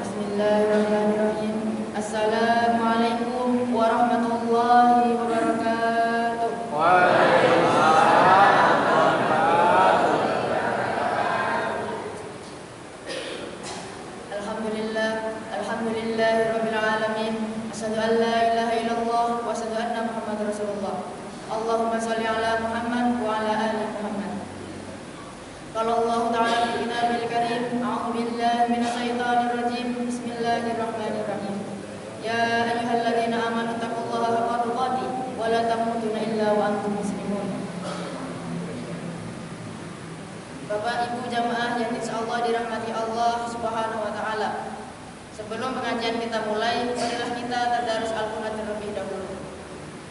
Bismillahirrahmanirrahim. Assalamualaikum warahmatullahi wabarakatuh. Waalaikumsalam warahmatullahi wabarakatuh. Alhamdulillahirabbil alamin. Asyhadu an la ilaha illallah wa asyhadu anna Muhammadar Rasulullah. Allahumma shalli ala Muhammad wa ala ali Muhammad. Qala Allah ta'ala fi kitabil karim, a'udzu billahi minasyaitonir rajim. Bismillahirrahmanirrahim. Ya ayyuhalladzina amanu taqullaha haqqa tuqatih wa la tamutunna illa wa antum muslimun. Bapak Ibu jamaah yang insyaallah dirahmati Allah Subhanahu wa taala. Sebelum pengajian kita mulai, marilah kita tadarus Al-Qur'an terlebih dahulu.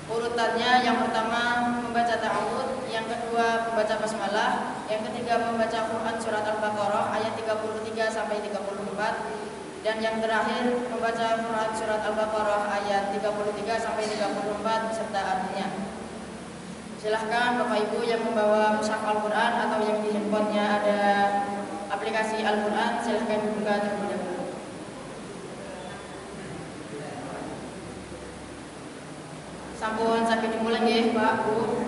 Urutannya, yang pertama membaca ta'awudz, yang kedua membaca basmalah, yang ketiga membaca Quran surat Al-Baqarah ayat 33 sampai 34, dan yang terakhir membaca Quran surat Al-Baqarah ayat 33 sampai 34 beserta artinya. Silahkan Bapak Ibu yang membawa mushaf Al-Quran atau yang di handphonenya ada aplikasi Al-Quran, silahkan dibuka terlebih dahulu. Sampun sakit dimulai nggih, Pak, Bu.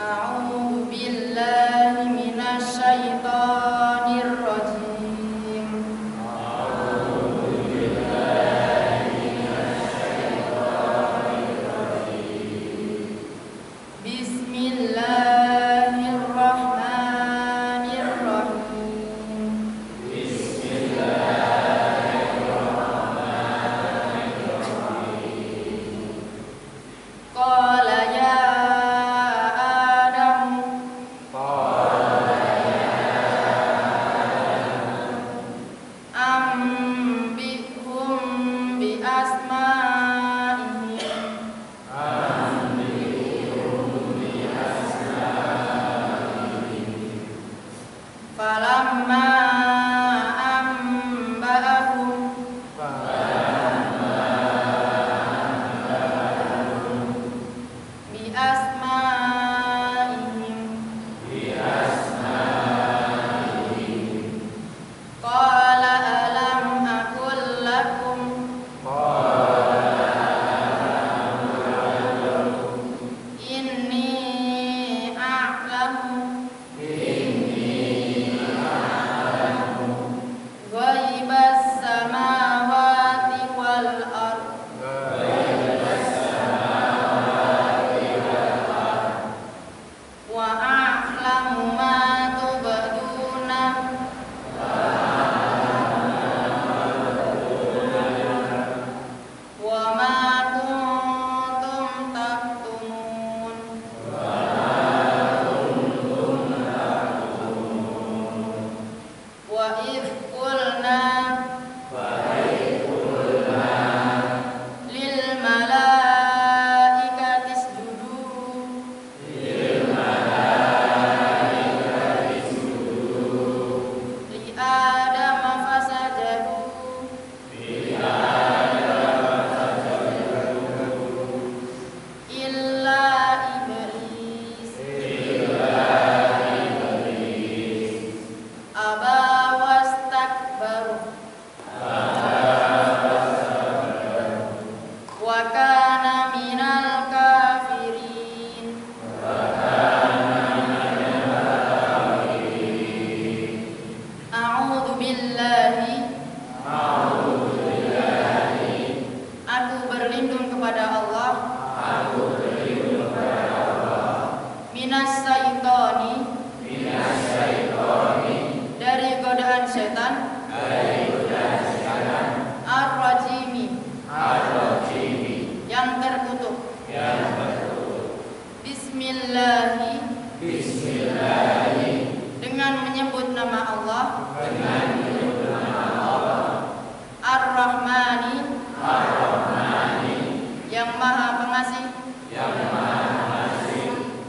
A'udzu billahi minasy syaithanir rajim. A'udzu billahi minasy syaithanir rajim. Bismillahirrahmanirrahim. Qala ya Minas syaitani Bismillahi dengan menyebut nama Allah Ar-Rahmani yang Maha Pengasih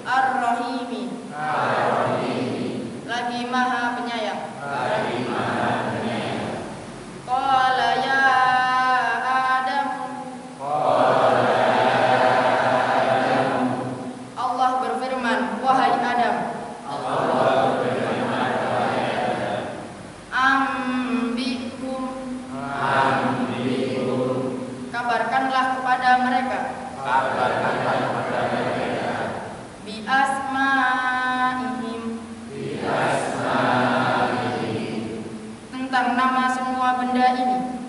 Ar-Rahimi lagi Maha Penyayang. Qala ya Adam Allah berfirman, wahai Adam. Ambikum kabarkanlah kepada mereka bi asma'ihim tentang nama semua benda ini.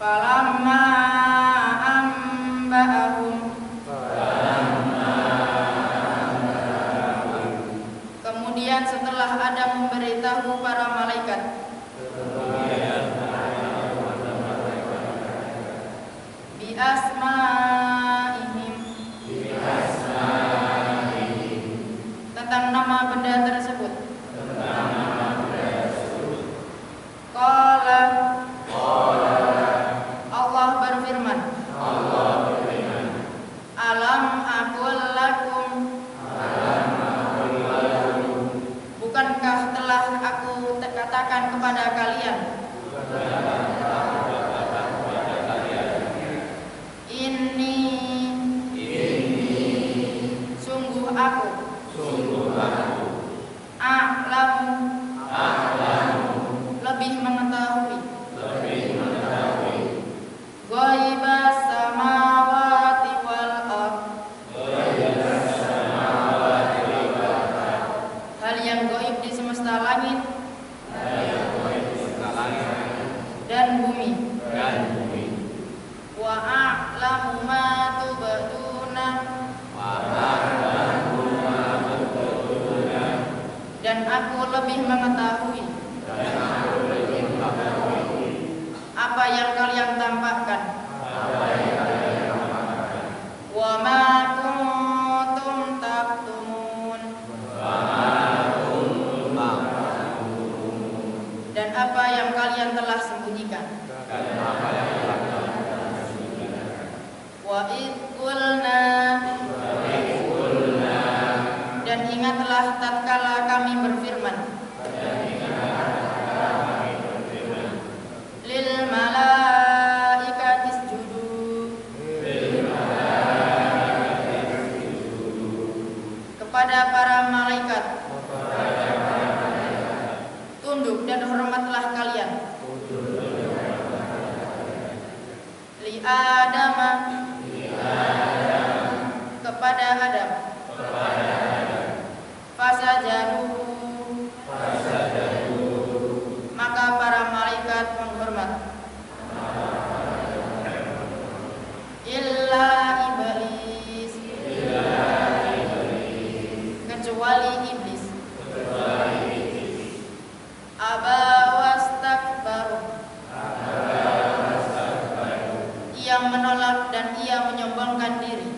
Falamma amba'ahum kemudian setelah Adam memberitahu para malaikat bi asma'ihim tentang nama benda tersebut. Qala Allah berfirman, alam aqul lakum bukankah telah aku katakan kepada kalian ini sungguh aku a'lamu lebih mengetahui ghaibas samawati wal ardh hal yang gaib di semesta langit dan bumi. Wa a'lamu ma tubduna dan aku lebih mengetahui apa yang kalian tampakkan. Wa ma kuntum taktumun dan apa yang kalian telah sembunyikan. Wa id qulna dan ingatlah tatkala kami berfirman lil malaikati isjudu kepada para malaikat tunduk dan hormatlah kalian li Adama kepada Adam fasajadu maka para malaikat menghormat illa iblis kecuali iblis aba wastakbaru ia menolak dan ia menyombongkan diri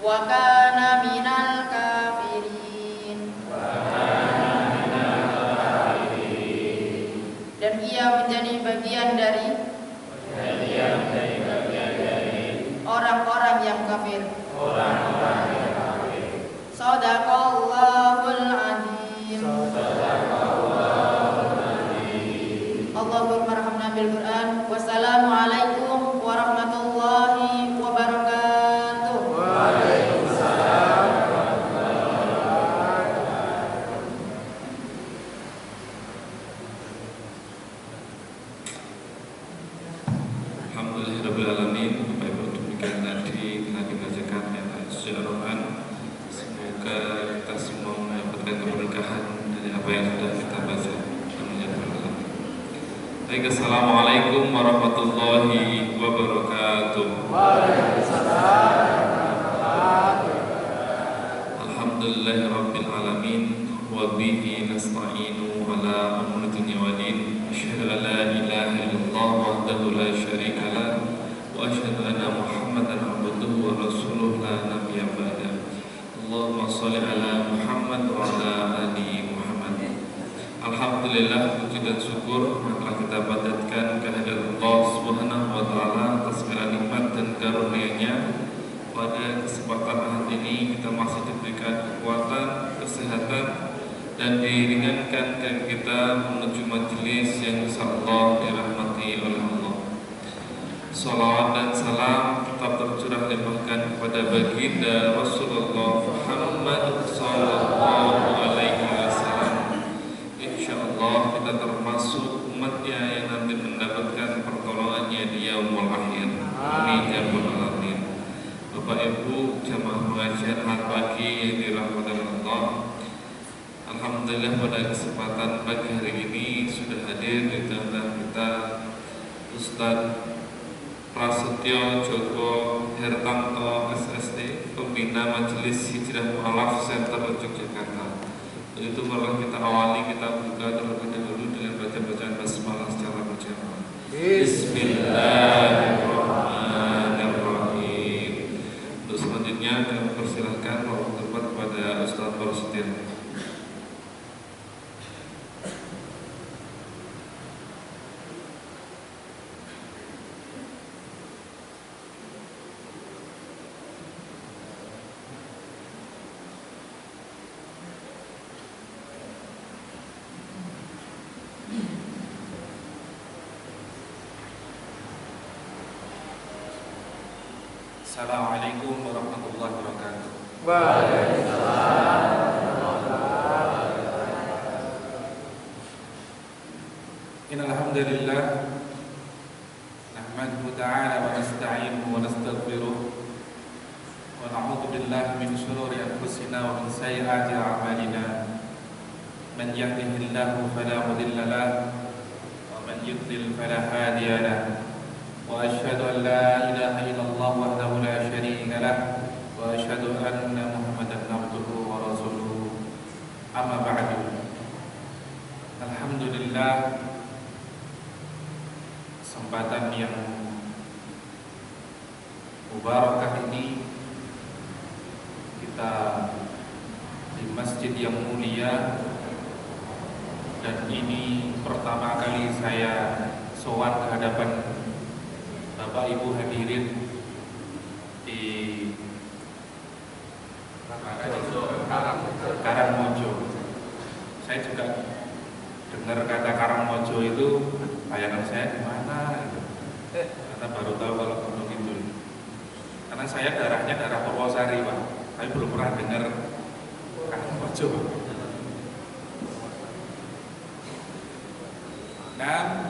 wa kana minal kafirin dan ia menjadi bagian dari orang-orang yang kafir. Shadaqallahul adzim. Allahumma marhamna bil Qur'an. Wassalamualaikum warahmatullahi wabarakatuh. Alhamdulillahirrahmanirrahim. Bapak Ibu, demikian tadi telah dibacakan ayat suci Al-Quran. Semoga kita semua mendapatkan keberkahan dari apa yang sudah kita baca. Baik, assalamualaikum warahmatullahi wabarakatuh. Alhamdulillahirabbil alamin wa bihi nasta'inu ala umuri dunya wa din. Asyhadu an la ilaha illallah wahdahu la syarika sholli ala Muhammad wa ala ali Muhammad. Alhamdulillah, puji dan syukur telah kita panjatkan kehadirat Allah Subhanahu wa taala atas segala nikmat dan karunia-Nya. Pada kesempatan hari ini kita masih diberikan kekuatan, kesehatan, dan diringankan kaki kita menuju majelis yang insyaallah dirahmati oleh Allah. Salawat dan salam tetap tercurah limpahkan kepada baginda Rasulullah Muhammad sallallahu alaihi wasallam. Insyaallah kita termasuk umatnya yang nanti mendapatkan pertolongannya di yaumul akhir. Amin ya rabbal alamin. Bapak Ibu jamaah pengajian hari pagi yang dirahmati Allah. Alhamdulillah pada kesempatan pagi hari ini sudah hadir di tengah kita Ustaz Prasetyo Joko Hertanto SSD, pembina Majelis Hijrah Mu'alaf Center Yogyakarta. Untuk itu malah kita awali, kita buka terlebih dahulu dengan baca-bacaan basmalah secara berjamaah. Bismillahirrahmanirrahim. Untuk selanjutnya kami persilahkan waktu tempat kepada Ustaz Prasetyo. Assalamualaikum warahmatullahi wabarakatuh. Waalaikumsalam. Innal hamdalillah nahmaduhu ta'ala wa nasta'inuhu wa nastaghfiruh wa na'udzu billahi min shururi anfusina wa min sayyiati a'malina. Man yahdihillahu fala mudilla lahu wa man yudlil fala hadiya lahu. وأشهد أن لا إله إلا الله وحده لا شريك له وأشهد أن محمدا عبده ورسوله أما بعد. Alhamdulillah, kesempatan yang mubarakah ini kita di masjid yang mulia, dan ini pertama kali saya sowan ke hadapan Bapak Ibu hadirin di Karangmojo. Saya juga dengar kata Karangmojo itu, bayangan saya di mana? Karena baru tahu kalau Gunung Kidul. Karena saya darahnya darah Purwosari, Pak. Saya belum pernah dengar Karangmojo. Nah,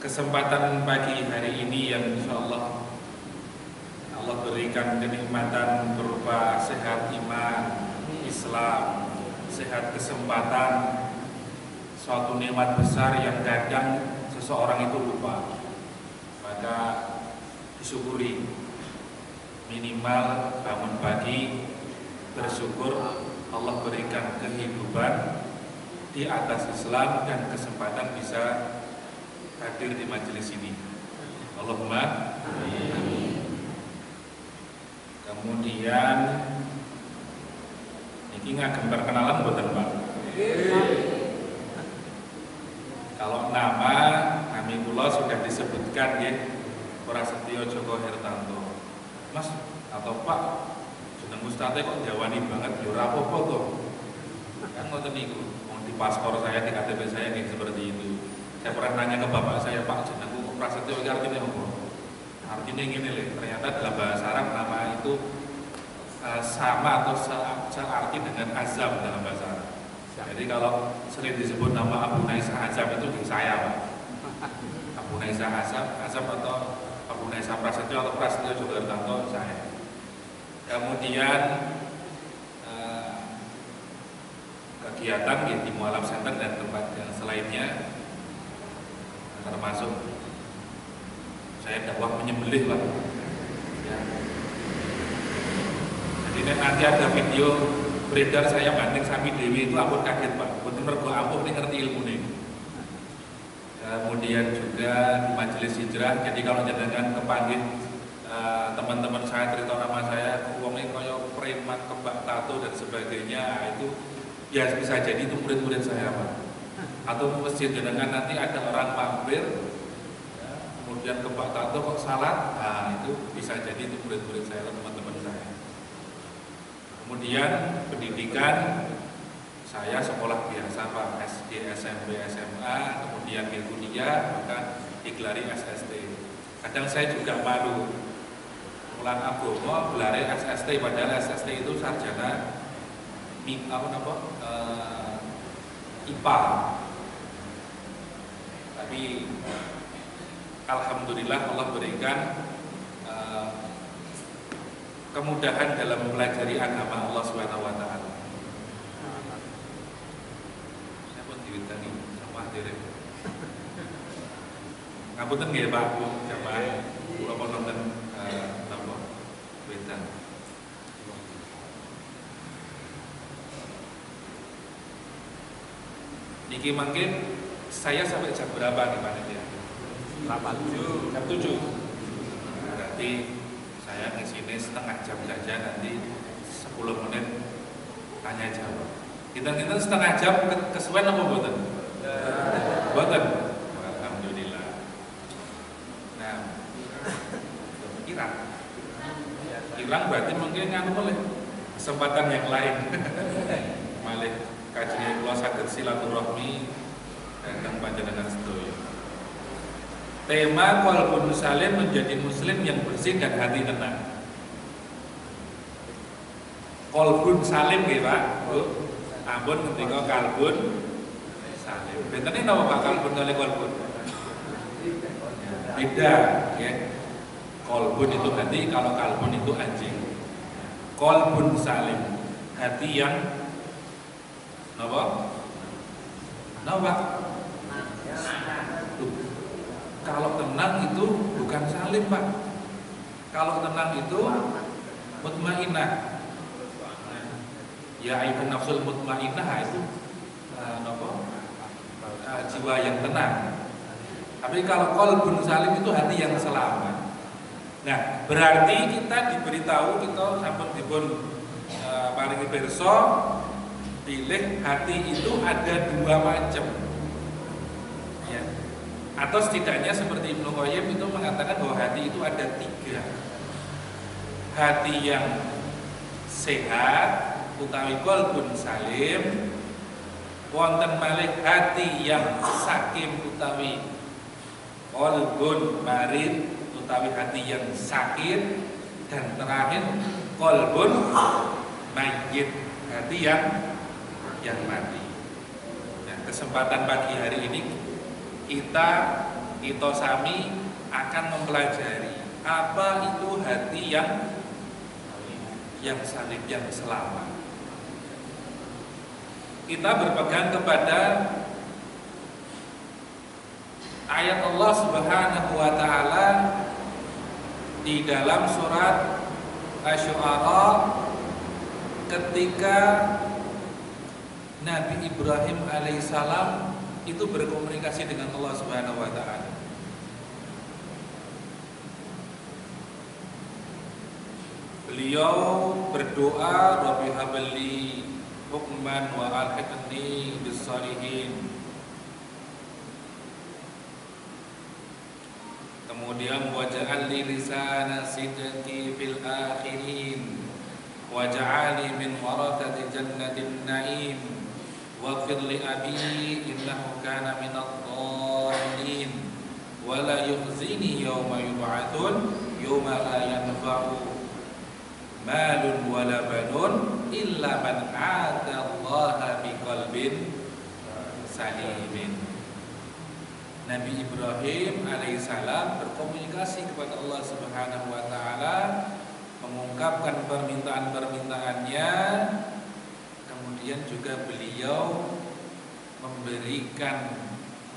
kesempatan pagi hari ini yang insyaallah Allah berikan kenikmatan berupa sehat iman, Islam, sehat kesempatan, suatu nikmat besar yang kadang seseorang itu lupa. Maka disyukuri, minimal bangun pagi bersyukur Allah berikan kehidupan di atas Islam dan kesempatan bisa hadir di majelis ini. Allahumma amin. Kemudian ini ngagem perkenalan mboten, Pak? Kalau nama kami kula sudah disebutkan ya, Prasetyo Joko Hertanto. Mas atau Pak, jeneng Ustadz kok jawani banget, yo ora apa-apa to. Kan ngoten niku, wong di paspor saya, di KTP saya kayak seperti itu. Saya pernah nanya ke bapak saya, Pak, jenengku Prasetyo ini artinya apa? Artinya gini lho, ternyata dalam bahasa Arab nama itu sama atau searti dengan azam dalam bahasa Arab. Jadi kalau sering disebut nama Abu Naisa Azam itu di saya, Pak. Abu Naisa Azam atau Abu Naisa Prasetyo atau Prasetyo Joko Hertanto saya. Kemudian kegiatan di Mu'alaf Center dan tempat yang selainnya, termasuk saya dakwah menyembelih, Pak. Ya. Jadi nanti ada video beredar saya banding sapi dewi itu, ampun kaget, Pak. Betul mergo ampun ini ngerti ilmu nih. Kemudian juga di Majelis Hijrah. Jadi kalau jenengan kepanggih teman-teman saya cerita nama saya, uangnya koyo preman, kebak tato dan sebagainya, itu ya bisa jadi itu murid-murid saya Pak. Atau masjid jenengan nanti ada orang mampir, ya, kemudian kebak tato kok salat, nah itu bisa jadi itu murid-murid saya atau teman-teman saya. Kemudian pendidikan, saya sekolah biasa Pak, SD, SMP, SMA, kemudian di kuliah, maka digelari SST. Kadang saya juga malu mulang agama gelari SST, padahal SST itu sarjana IPA. Tapi alhamdulillah Allah berikan kemudahan dalam mempelajari agama Allah Subhanahu wa taala. Saya pun diwitani sama hadirin. Ngapunten nggih Pak Bu, jamaah kula pun nonton napa wedan. Niki mungkin saya sampai jam berapa nih Pak Nadia? Jam 7. Berarti saya di sini setengah jam saja, nanti 10 menit tanya jawab. Kita setengah jam kesuwen apa mboten? Mboten. Alhamdulillah. Nah, kirang berarti mungkin nganu boleh kesempatan yang lain. Malih kajian kula saged silaturahmi datang panjenengan sedaya. Tema qalbun salim, menjadi muslim yang bersih dan hati tenang. Qalbun salim nggih Pak, Bu. Ampun ketika kalbun salim. Benten napa Pak kalbun kali qalbun? Beda, ya. Qalbun itu hati, kalau kalbun itu anjing. Qalbun salim, hati yang napa? Napa? Kalau tenang itu bukan salim Pak. Kalau tenang itu mutmainnah. Ya ayyuhan nafsul mutmainnah itu jiwa yang tenang. Tapi kalau qalbun salim itu hati yang selamat. Nah, berarti kita diberitahu, kita sampun dipun paringi pirsa, pilih hati itu ada dua macam. Ya. Atau setidaknya seperti Ibnu Qayyim itu mengatakan bahwa hati itu ada tiga. Hati yang sehat utawi qalbun salim, wonten malih hati yang sakim utawi qalbun marid utawi hati yang sakit, dan terakhir qalbun mayyit, hati yang mati. Nah, kesempatan pagi hari ini kita sami akan mempelajari apa itu hati yang salim, yang selamat. Kita berpegang kepada ayat Allah Subhanahu wa taala di dalam surat Asy-Syu'ara ketika Nabi Ibrahim alaihissalam itu berkomunikasi dengan Allah Subhanahu wa taala. Beliau berdoa, Rabbi habli hukman wa alhiqni bis-shalihin. Kemudian waj'alni lisana sidqi fil akhirin waj'alni min warathati jannatin na'im waghfir li abi innahu kana minadh-dhalin wa la yukhzini yawma yub'atsun yawma la yanfa'u malun wa la banun illa man 'ata Allah biqalbin salimin. Nabi Ibrahim alaihissalam berkomunikasi kepada Allah Subhanahu wa taala, mengungkapkan permintaan-permintaannya, kemudian juga beliau memberikan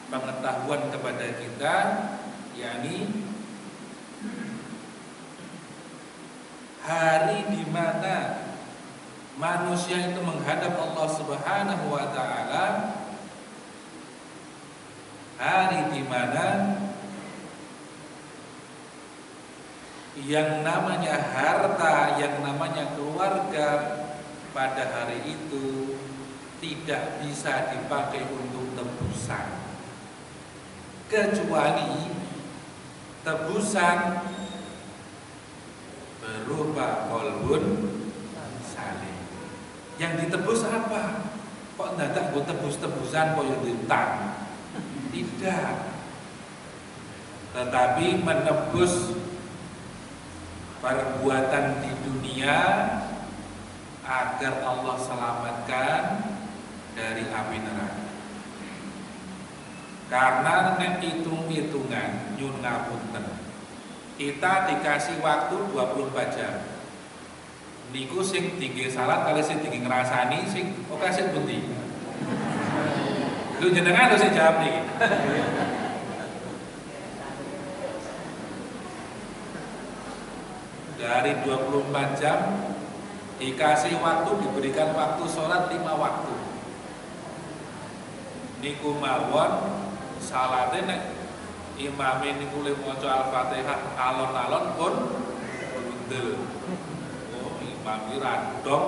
pengetahuan kepada kita, yakni hari di mana manusia itu menghadap Allah Subhanahu wa taala, hari di mana yang namanya harta, yang namanya keluarga pada hari itu tidak bisa dipakai untuk tebusan, kecuali tebusan berupa qalbun salim. Yang ditebus apa? Kok dadak gue tebus-tebusan kok yang ditang? Tidak. Tetapi menebus perbuatan di dunia agar Allah selamatkan dari api neraka. Karena nek hitung-hitungan nyun ngapunten, kita dikasih waktu 24 jam. Niku sing tinggi salat kali sing tinggi ngrasani sing oke sing pundi? Lu jenengan lho sing jawab niki. Dari 24 jam dikasih waktu, diberikan waktu sholat 5 waktu. Niku mawon salate nek imame niku le maca Al-Fatihah alon-alon pun bundel. Oh, imam iki radong.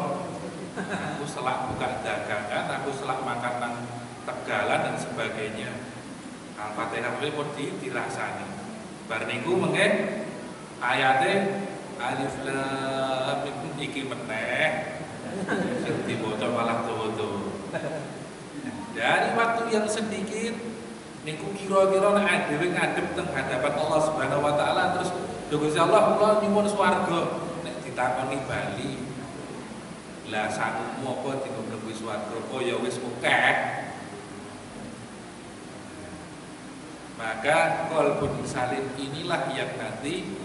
Aku selak buka dagangan, aku selak makan nang Tegalan dan sebagainya. Al-Fatihah pun dirasani. Bar niku mengke ayate alif lam mim iki meneh sing diwaca malah tuwa-tuwa. Dari waktu yang sedikit niku kira-kira nek dhewe ngadep teng hadapan Allah Subhanahu wa taala terus lho Gusti Allah kula nyuwun swarga nek ditakoni bali. Lah sakmu apa dikomlebu swarga? Oh ya wis akeh. Maka qalbun salim inilah yang nanti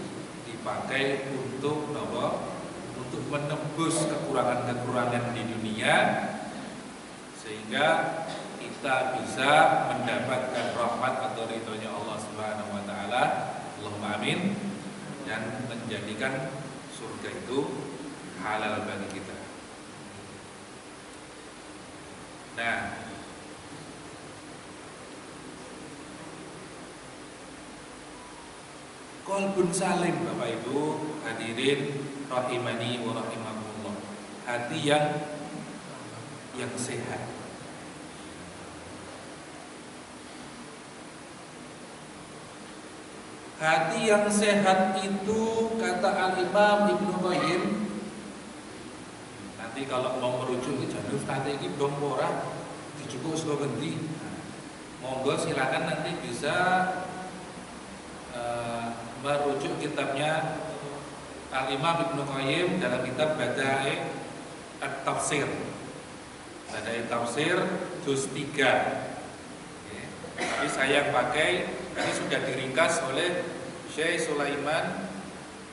dipakai untuk apa? Untuk menembus kekurangan-kekurangan di dunia sehingga kita bisa mendapatkan rahmat atau ridhonya Allah Subhanahu wa taala. Allahumma amin, dan menjadikan surga itu halal bagi kita. Nah, qalbun salim Bapak Ibu hadirin rahimani wa rahimakumullah. Hati yang sehat. Hati yang sehat itu kata Al-Imam Ibnu Qayyim, nanti kalau mau merujuk ke jalur strategi dong ora dicukup saka ngendi. Monggo silakan nanti bisa merujuk kitabnya Al-Imam Ibnu Qayyim dalam kitab Bada'i At-Tafsir. Bada'i Tafsir juz 3. Tapi saya pakai ini sudah diringkas oleh Syekh Sulaiman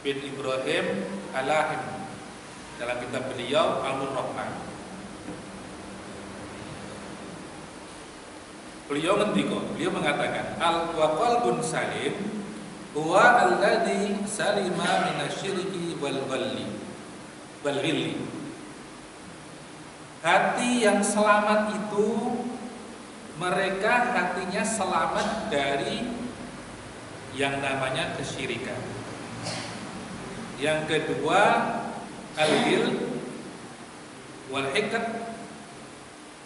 bin Ibrahim Al-Lahim dalam kitab beliau Al-Nur Rahman. Beliau mengatakan al-qalbun salim huwa alladhi salima minasyirki wal ghilli. Hati yang selamat itu mereka hatinya selamat dari yang namanya kesyirikan. Yang kedua al-ghil wal hikd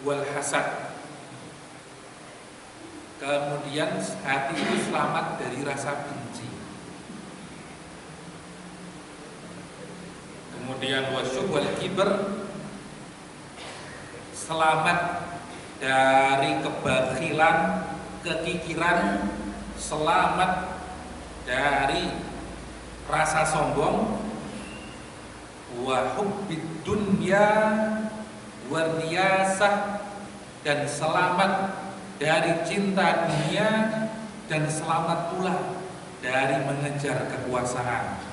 wal hasad. Kemudian hati itu selamat dari rasa benci. Kemudian wasyuk wal kibr, selamat dari kebakhilan, kekikiran, selamat dari rasa sombong, wa hubbid dunya wa riyasah, dan selamat dari cinta dunia, dan selamat pula dari mengejar kekuasaan.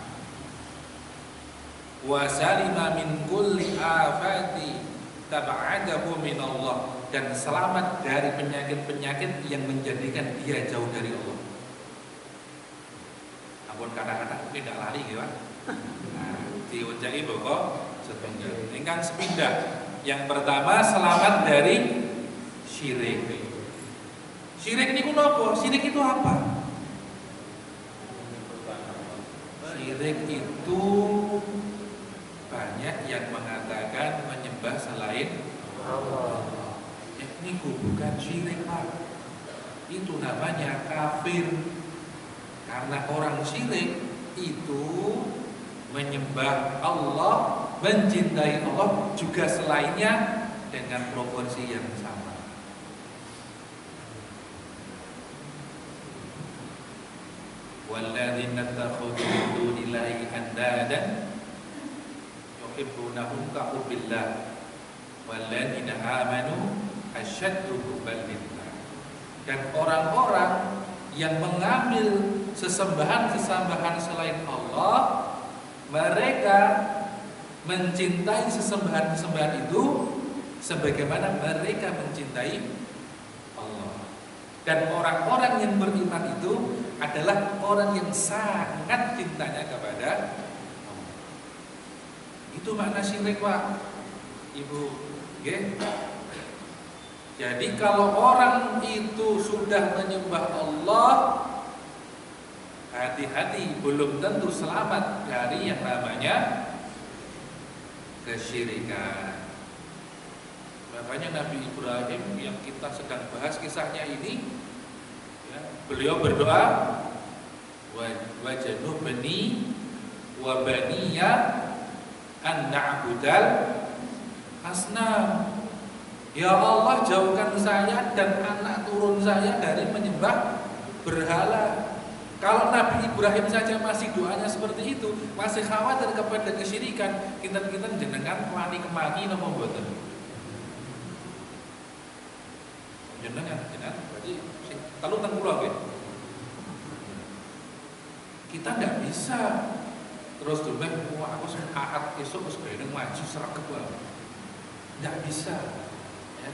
Wa salima min kulli afati tab'adahu min Allah, dan selamat dari penyakit-penyakit yang menjadikan dia jauh dari Allah. Ampun kata-kata tidak lari ya Pak. Nah, diucai pokok setunggal. Ingkang sepindah. Yang pertama selamat dari syirik. Syirik ini apa? Syirik itu apa? Syirik Allah. Ini bukan syirik, Pak. Itu namanya kafir. Karena orang syirik itu menyembah Allah, mencintai Allah juga selainnya dengan proporsi yang sama. Walladzina takhudhu min dunillahi andadan yuhibbunahum ka hubbillah walladzina amanu asyaddu hubban lillah. Dan orang-orang yang mengambil sesembahan-sesembahan selain Allah, mereka mencintai sesembahan-sesembahan itu sebagaimana mereka mencintai Allah. Dan orang-orang yang beriman itu adalah orang yang sangat cintanya kepada Allah. Itu makna syirik, Pak, Ibu. Okay? Jadi kalau orang itu sudah menyembah Allah, hati-hati, belum tentu selamat dari yang namanya kesyirikan. Makanya Nabi Ibrahim yang kita sedang bahas kisahnya ini, ya, beliau berdoa, wajnubni wa baniya an na'budal asnam. Ya Allah, jauhkan saya dan anak turun saya dari menyembah berhala. Kalau Nabi Ibrahim saja masih doanya seperti itu, masih khawatir kepada kesyirikan, kita jenengan wani kemaki napa mboten? Jenengan, berarti kalau teng kula nggih. Kita enggak bisa terus domeh aku sing ahad esuk wis ben maju sregep wae. Enggak bisa. Ya.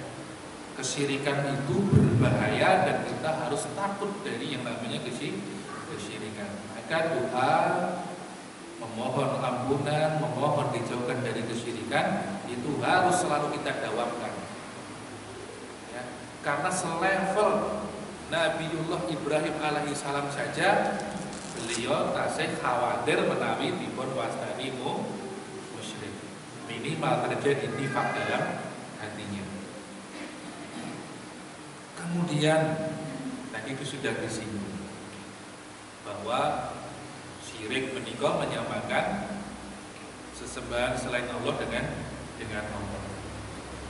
Kesyirikan itu berbahaya dan kita harus takut dari yang namanya kesyirikan. Maka doa memohon ampunan, memohon dijauhkan dari kesyirikan itu harus selalu kita dawamkan. Ya. Karena selevel Nabiullah Ibrahim alaihissalam saja beliau tasih khawatir menawi dipun wastani musyrik. Minimal terjadi nifak dalam hatinya. Kemudian tadi itu sudah disinggung bahwa syirik menika menyamakan sesembahan selain Allah dengan Allah.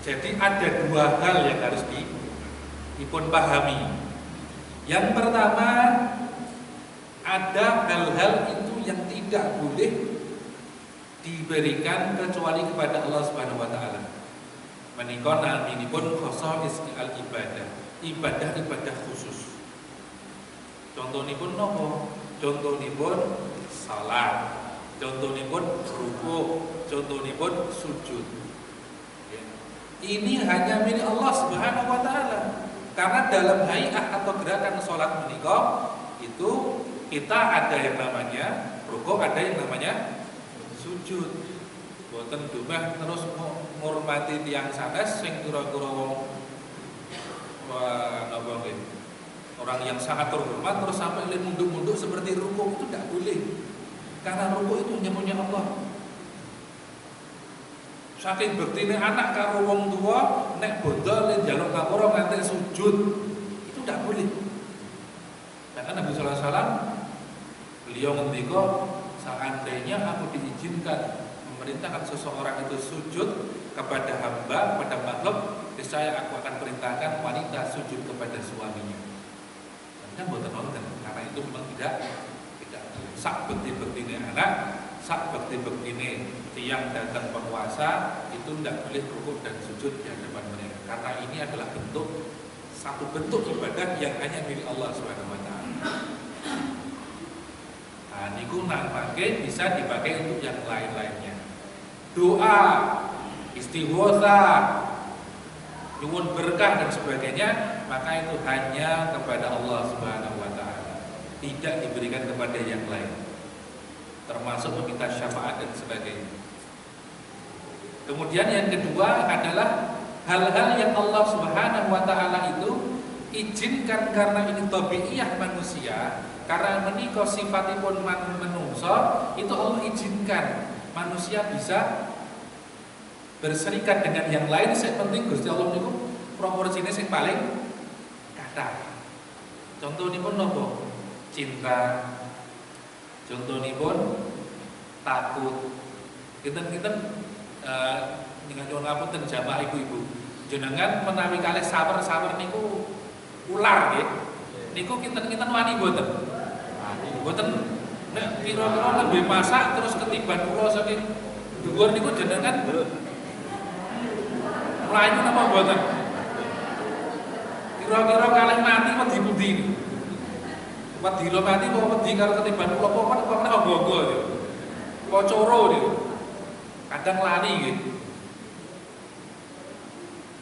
Jadi ada dua hal yang harus dipun pahami. Yang pertama, ada hal-hal itu yang tidak boleh diberikan kecuali kepada Allah Subhanahu wa taala. Menika naminipun khosais al-ibadah. Ibadah-ibadah khusus. Contohipun nopo? Contohipun salat, contohipun ruku', contohipun sujud. Ya. Ini hanya milik Allah Subhanahu wa taala. Karena dalam hay'ah atau gerakan salat menika itu kita ada yang namanya ruku', ada yang namanya sujud. Boten dumah terus ngurmati tiyang sanes sing kira-kira orang yang sangat terhormat terus sampai munduk-munduk seperti ruku', itu tidak boleh. Karena ruku' itu nyemunya Allah. Saking bektine anak karo wong tua nek bodol njaluk ngapura nganti sujud, itu tidak boleh. Karena Nabi sallallahu alaihi wasallam beliau ngendika, seandainya aku diizinkan memerintahkan seseorang itu sujud kepada hamba, kepada makhluk, niscaya aku akan perintahkan wanita sujud kepada suaminya. Dan bukan nonton, karena itu memang tidak sak bekti-bektine anak, sak bekti-bektine tiang datang berpuasa itu tidak boleh rukuk dan sujud di hadapan mereka. Karena ini adalah satu bentuk ibadah yang hanya milik Allah Subhanahu wa taala. Nah, niku nampake bisa dipakai untuk yang lain-lainnya. Doa, istighosa, nyuwun berkah dan sebagainya, maka itu hanya kepada Allah Subhanahu wa taala. Tidak diberikan kepada yang lain. Termasuk meminta syafaat dan sebagainya. Kemudian yang kedua adalah hal-hal yang Allah Subhanahu wa taala itu izinkan karena ini tabiiyah manusia, karena menika sifatipun manungsa, itu Allah izinkan manusia bisa berserikat dengan yang lain, yang penting Gusti Allah niku proporsinya yang paling kathah. Contonipun napa? Cinta. Contonipun takut. Kinten-kinten dengan nyuwun ngapunten jamaah ibu-ibu. Jenengan menawi kalih sawer-sawer niku ular nggih. Niku kinten-kinten wani mboten? Mboten nek kira-kira lebih masak terus ketiban kula saking dhuwur niku jenengan mlayu napa mboten? Kira-kira kalih mati wedi pundi niku? Wedi lo mati kok wedi karo ketiban kula kok nek ogo-ogo niku. Kok coro niku. Kadang lali nggih.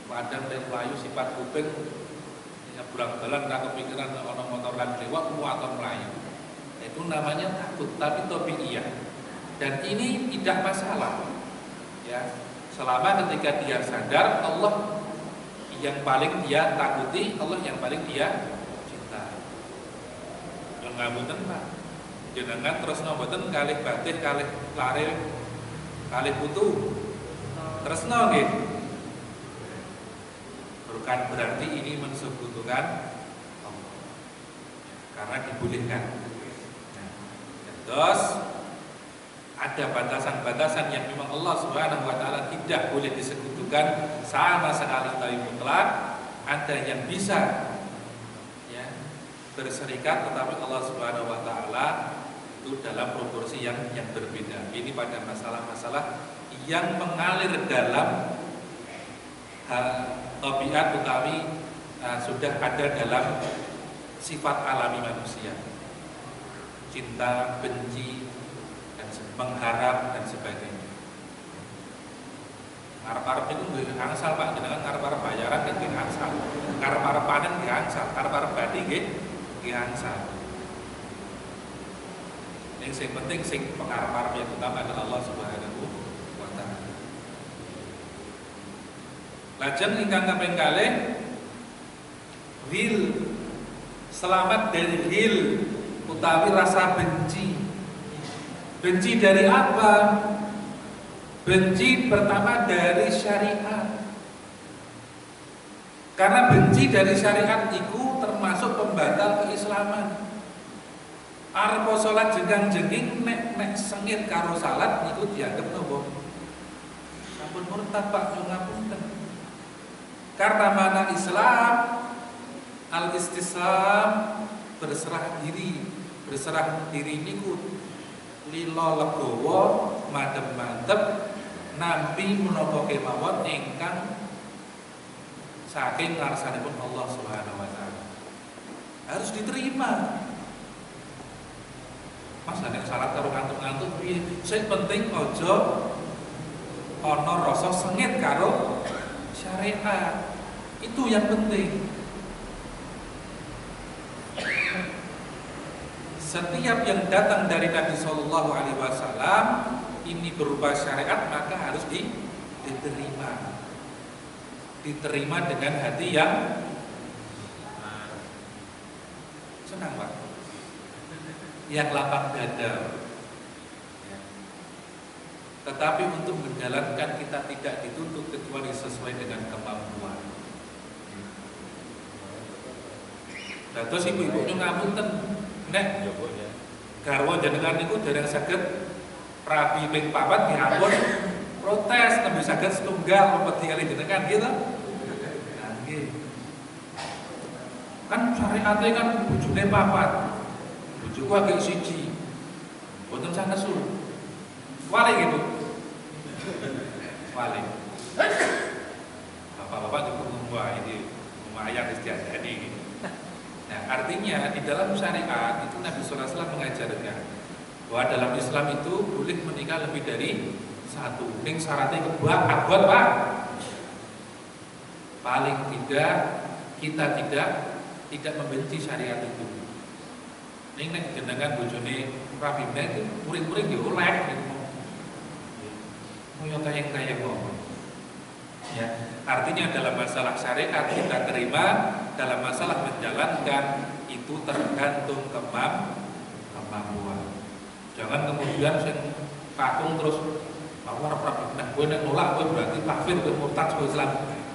Kadang nek mlayu sifat kuping bulan-bulan tak kepikiran ana motor lan lewat muaton melayu. Itu namanya takut, tapi tabiiyah. Dan ini tidak masalah. Ya, selama ketika dia sadar Allah yang paling dia takuti, Allah yang paling dia cinta. Yang ngapunten Pak. Jenengan terus nomboten kalih batih kalih lare kalih putu. Tresno nggih. Bukan berarti ini mensekutukan Allah, karena dibolehkan. Nah, terus ada batasan-batasan yang memang Allah Subhanahu wa taala tidak boleh disekutukan sama sekali tapi mutlak. Ada yang bisa ya berserikat, tetapi Allah Subhanahu wa taala itu dalam proporsi yang berbeda. Ini pada masalah-masalah yang mengalir dalam tabiat utawi sudah ada dalam sifat alami manusia, cinta, benci, dan mengharap dan sebagainya. Arep-arep itu nggih angsal Pak, jenengan arep-arep bayaran nggih angsal, arep-arep panen nggih angsal, arep-arep badi nggih angsal. Yang penting sing pengarep-arep yang utama adalah Allah Subhanahu wa taala. Lajeng ingkang kaping kalih hil, selamat dari hil utawi rasa benci. Benci dari apa? Benci pertama dari syariat. Karena benci dari syariat itu termasuk pembatal keislaman. Arep salat jenggang-jenging nek sengit karo salat niku dianggep napa? Sampun murtad Pak, ngapunten. Karena mana Islam, al-istislam, berserah diri niku lilo legowo madem-madem nampi menapa kemawon ingkang saking ngarsanipun Allah Subhanahu wa taala. Harus diterima. Mas nek salat karo ngantuk-ngantuk piye? Sing penting aja ana rasa sengit karo syariat. Itu yang penting. Setiap yang datang dari Nabi Shallallahu Alaihi Wasallam ini berupa syariat, maka harus diterima dengan hati yang senang Pak, yang lapang dada. Tetapi untuk menjalankan kita tidak dituntut kecuali sesuai dengan kemampuan. Terus ibu-ibu ngapunten, nek garwa jenengan niku dereng saged rabi ping 4 diampun protes nembe saged setunggal mempeti kali jenengan gitu. Nah, nggih. Kan syariate kan bojone 4. Bojoku agek siji. Mboten sanes su. Wale gitu. Wale. Bapak-bapak cukup ngomong ini lumayan istiadat ini. Nah, artinya di dalam syariat itu Nabi SAW mengajarkan bahwa dalam Islam itu boleh menikah lebih dari satu. Ning syaratnya kebuat abot Pak. Paling tidak kita tidak membenci syariat itu. Ning nek jenengan bojone rabine itu muring-muring yo oleh gitu. Moyo kayang-kayang kok. Ya, artinya dalam masalah syariat kita terima, dalam masalah menjalankan itu tergantung kemampuan. Jangan kemudian sing kakung terus Awar prapi. Nah, kowe nek nolak kowe berarti kafir, kowe murtad saka Islam.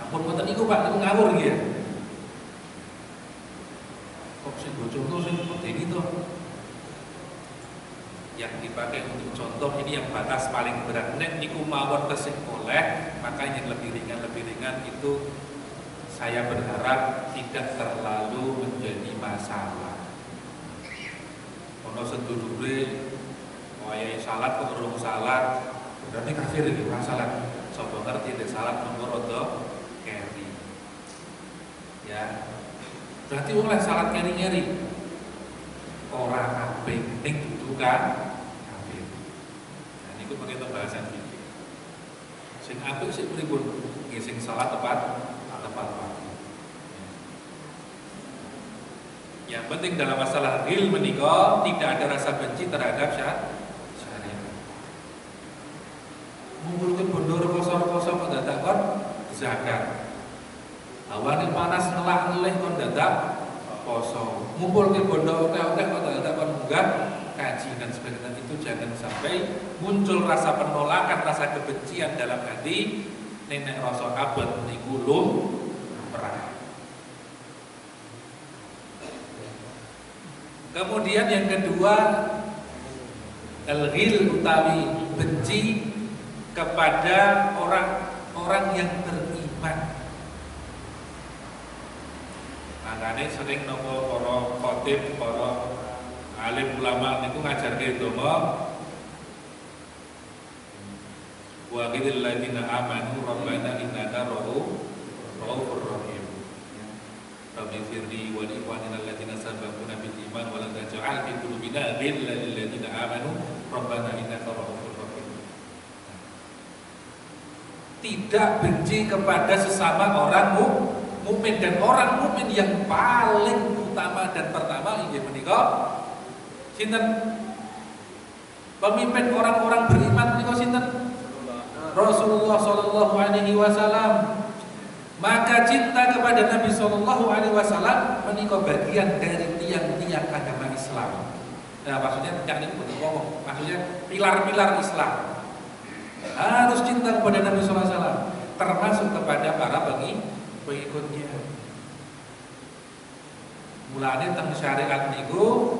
Ampun mboten niku Pak, niku ngawur iki ya. Kok sing go contoh sing medeni to? Yang dipakai untuk contoh ini yang batas paling berat. Nek niku mawon tesih oleh, maka yang lebih ringan itu saya berharap tidak terlalu menjadi masalah. Ono sedulure wayahe salat kok urung salat, berarti kafir iki ora salat. Sopo ngerti nek salat nomor rada keri. Ya. Berarti oleh salat keri-keri. Ora kabeh ning dudu kan kafir. Nah niku pakai bahasan iki. Sing apik sik pripun? Nggih sing salat tepat waktu. Yang penting dalam masalah hil menikah tidak ada rasa benci terhadap syariat. Ngumpulkan bondo kosong kok dadak kon zakat. Awalnya panas ngelak-ngelih kon dadak poso. Ngumpulkan bondo oke-oke kok dadak kon munggah kaji dan sebagainya. Itu jangan sampai muncul rasa penolakan, rasa kebencian dalam hati. Nenek rasa abad niku lumrah. Kemudian yang kedua, al-ghil utawi benci kepada orang-orang yang beriman. Makanya sering nopo para khatib, para alim ulama niku ngajarke donga wa qidil ladina amanu rabbana innaka ra'ufur rahim. Rabbi firli wa li ikhwanina alladziina sabaquna bil iman wa la taj'al fi qulubina ghillan lil ladzina amanu rabbana innaka ra'ufur rahim. Tidak benci kepada sesama orang mukmin, dan orang mukmin yang paling utama dan pertama inggih menika sinten? Pemimpin orang-orang beriman menika sinten? Rasulullah sallallahu alaihi wasallam. Maka cinta kepada Nabi sallallahu alaihi wasallam menika bagian dari tiang-tiang agama Islam. Nah, maksudnya tidak ini bukan ngomong, maksudnya pilar-pilar Islam. Harus cinta kepada Nabi sallallahu alaihi wasallam, termasuk kepada para pengikutnya. Mulane teng syariat niku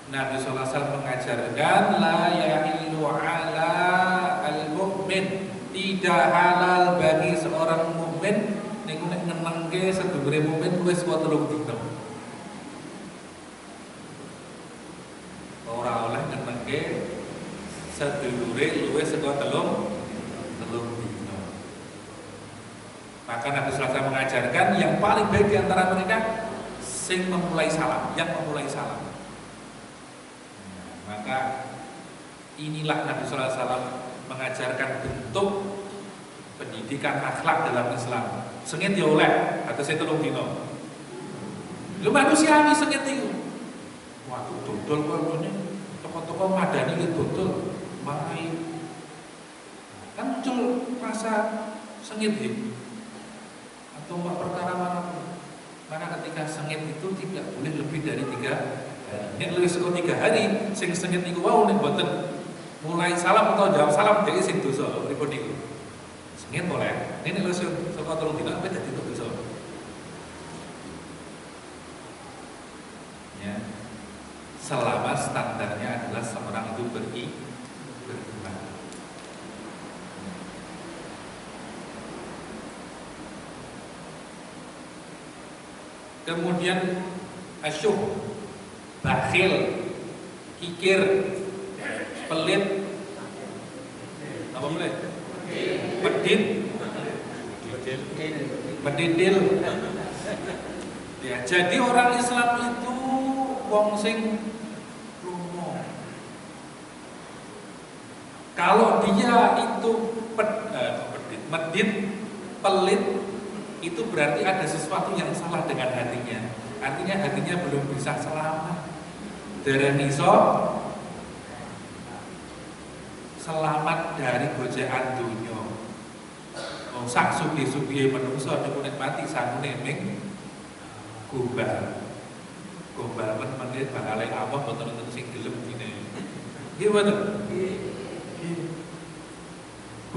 Nabi sallallahu alaihi wasallam mengajarkan la yahillu ala al-mu'min, tidak halal bagi seorang mukmin niku nek ngenengke sedulure mukmin wis kuwi 3 dina. Ora oleh ngenengke sedulure luwih saka 3 dina. Maka Nabi sallallahu alaihi wasallam mengajarkan yang paling baik di antara mereka sing memulai salam, yang memulai salam. Maka inilah Nabi sallallahu alaihi wasallam mengajarkan bentuk pendidikan akhlak dalam Islam. Sengit ya oleh, atas itu 3 dina. Lu manusiawi sengit itu. Waduh, dodol kok ngene. Toko-toko madani iki dodol. Mari. Kan muncul rasa sengit iki. Atau perkara manapun. Maka ketika sengit itu tidak boleh lebih dari 3 hari. Nek luwih saka 3 hari, sing sengit niku wau nek boten mulai salam atau jawab salam dari sing dosa pripun niku. Sengit boleh. Ini lho saka 3 dina apa dadi dosa. Ya. Selama standarnya adalah seorang itu beriman. Kemudian asyuh, bakhil, kikir, pelit, apa pelit? Medidil. Ya, jadi orang Islam itu wong sing lunga. Kalau dia itu medit, pelit, itu berarti ada sesuatu yang salah dengan hatinya. Artinya hatinya belum bisa selamat. Dereng iso selamat dari gojekan dunya. Wong sak sugi-sugi menungso niku nek mati sangune ming gombal. Gombal menit bakal Allah boten sing gelem dine. Nggih mboten? Nggih.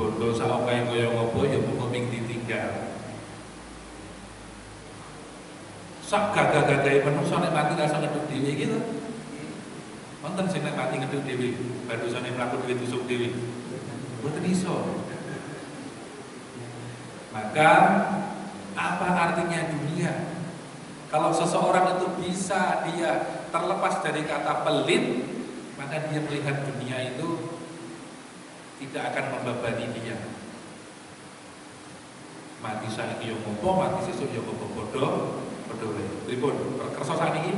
bondo sak okae kaya ngopo ya mung ming ditinggal. Sak gagah-gagahe manungsa nek mati rasa ngeduk dhewe iki to. Wonten sing nek mati ngeduk dhewe, badosane mlaku dhewe tusuk dhewe. Mboten iso. Maka apa artinya dunia? Kalau seseorang itu bisa dia terlepas dari kata pelit, maka dia melihat dunia itu tidak akan membebani dia. Mati saiki yo ngopo, mati sesuk yo ngopo bodoh wae. Pripun? Kersa sakniki?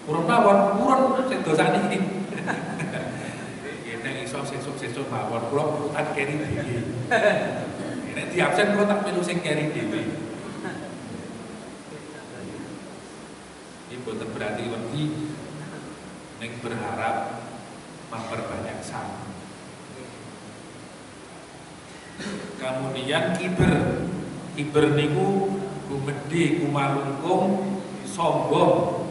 Purun mawon, purun sedo sakniki. Nek iso sesuk mawon kula urutan keri dhewe. Nek diabsen kula tak melu sing keri dhewe. Iki boten berarti wedi ning berharap memperbanyak salam. Kemudian kiber niku gumedhe, kumalungkung, sombong.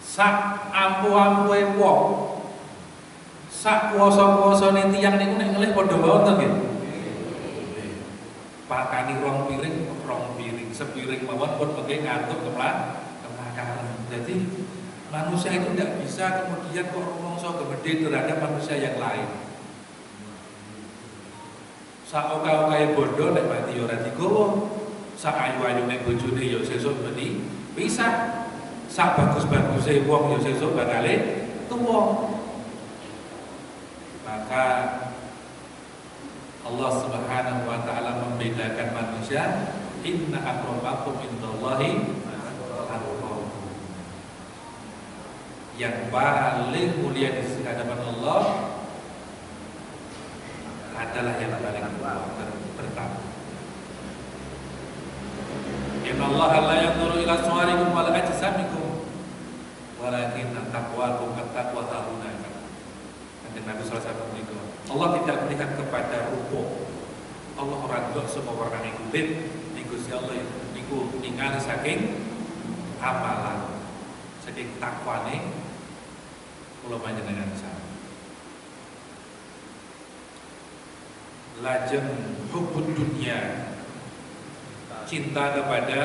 Sak ampu-ampuhe wong, sak kuwasa-kuwasane tiyang niku nek ngelih padha wonten nggih. Pakani rong piring, sepiring mawon pun mengke ngantuk kemakaran. Jadi manusia itu tidak bisa kemudian kok rumangsa gede terhadap manusia yang lain. Sak oka-okae bondo nek mati ora digowo, sak ayu-ayu nek bojone ya sesuk meni pisah. Sak bagus-baguse wong ya sesuk bakale tuwa. Maka Allah Subhanahu wa taala membedakan manusia, inna akramakum indallahi atqakum. Yang paling mulia di sisi hadapan Allah adalah yang paling bertakwa. Inna Allah la yanzuru ila suwarikum wala ajsamikum walakin taqwakum at-taqwa hauna. Kanjeng Nabi sallallahu alaihi wasallam, Allah tidak melihat kepada rupa. Allah ora ndelok semua warna kulit, Gusti Allah niku ningali saking amalan, saking takwane kula panjenengan sama. Lajeng hubbud dunya, cinta kepada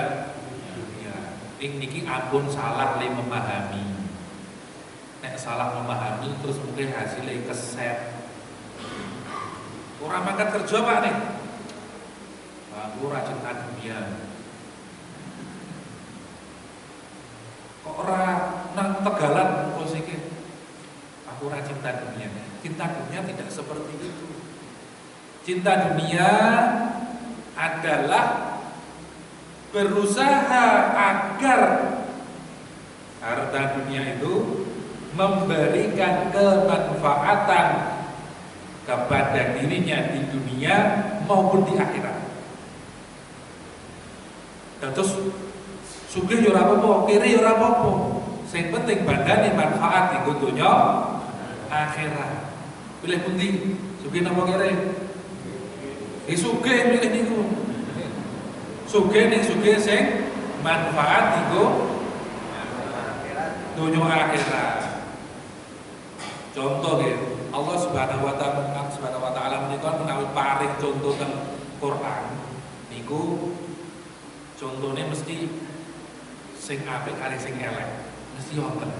dunia. Niki ampun salah le memahami. Nek salah memahami terus mungkin hasilnya keset. Orang mangkat kerja Pak nih. Aku ora cinta dunia. Kok ora nang Tegalan posike. Aku ora cinta dunia. Cinta dunia tidak seperti itu. Cinta dunia adalah berusaha agar harta dunia itu memberikan kemanfaatan kepada dirinya di dunia maupun di akhirat. Terus sugih yo ora apa-apa, kiri yo ora apa-apa. Sing penting bandane manfaat dienggo donya akhirat. Pilih pundi? Sugih napa kiri? Sugih milih niku. Sugih ning sugih sing manfaat dienggo donya akhirat. Contoh nggih, Allah Subhanahu wa taala menika menawi paring contoh teng Quran niku contone mesti sing apik kali sing elek, mesti wonten.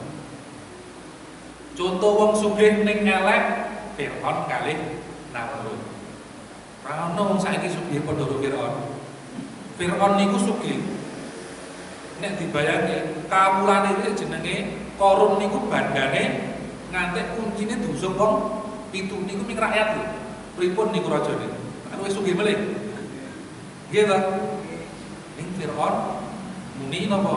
Contoh wong sugih ning elek, Fir'aun kalih Namrud. Ora ono wong saiki sugih padha karo Fir'aun. Fir'aun niku sugih. Nek dibayangke kawulane iki jenenge Korun niku bandane ngantek kuncine diusung wong 7 niku ming rakyat lho. Pripun niku rajane? Kan wis sugih melih. Nggih ta? Ning Fir'aun muni napa?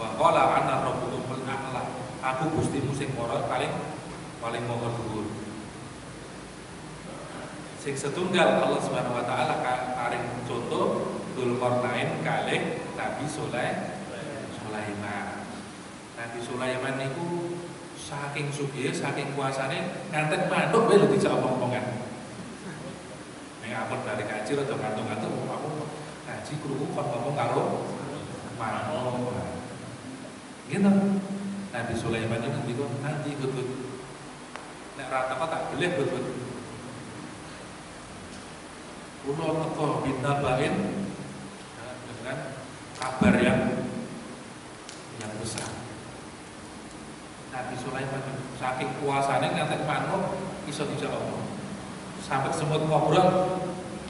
Wa qala ana rabbukumul a'la. Aku Gustimu sing paling maha dhuwur. Sing setunggal Allah Subhanahu wa taala paring contoh Dzulqarnain kalih Nabi Sulaiman. Nabi Sulaiman niku saking sugih, saking kuasane nganten manuk wae lho dijak omong-omongan. Nek ampun balik kaji rada ngantuk-ngantuk aku krungu kon ngomong karo manuk. Gitu. Nabi Sulaiman itu nanti betul. Nek rata kok tak boleh betul. Kulo teko binabain dengan kabar yang besar. Nabi Sulaiman saking kuasanya ngantek manuk iso ngomong. Sampai semut ngobrol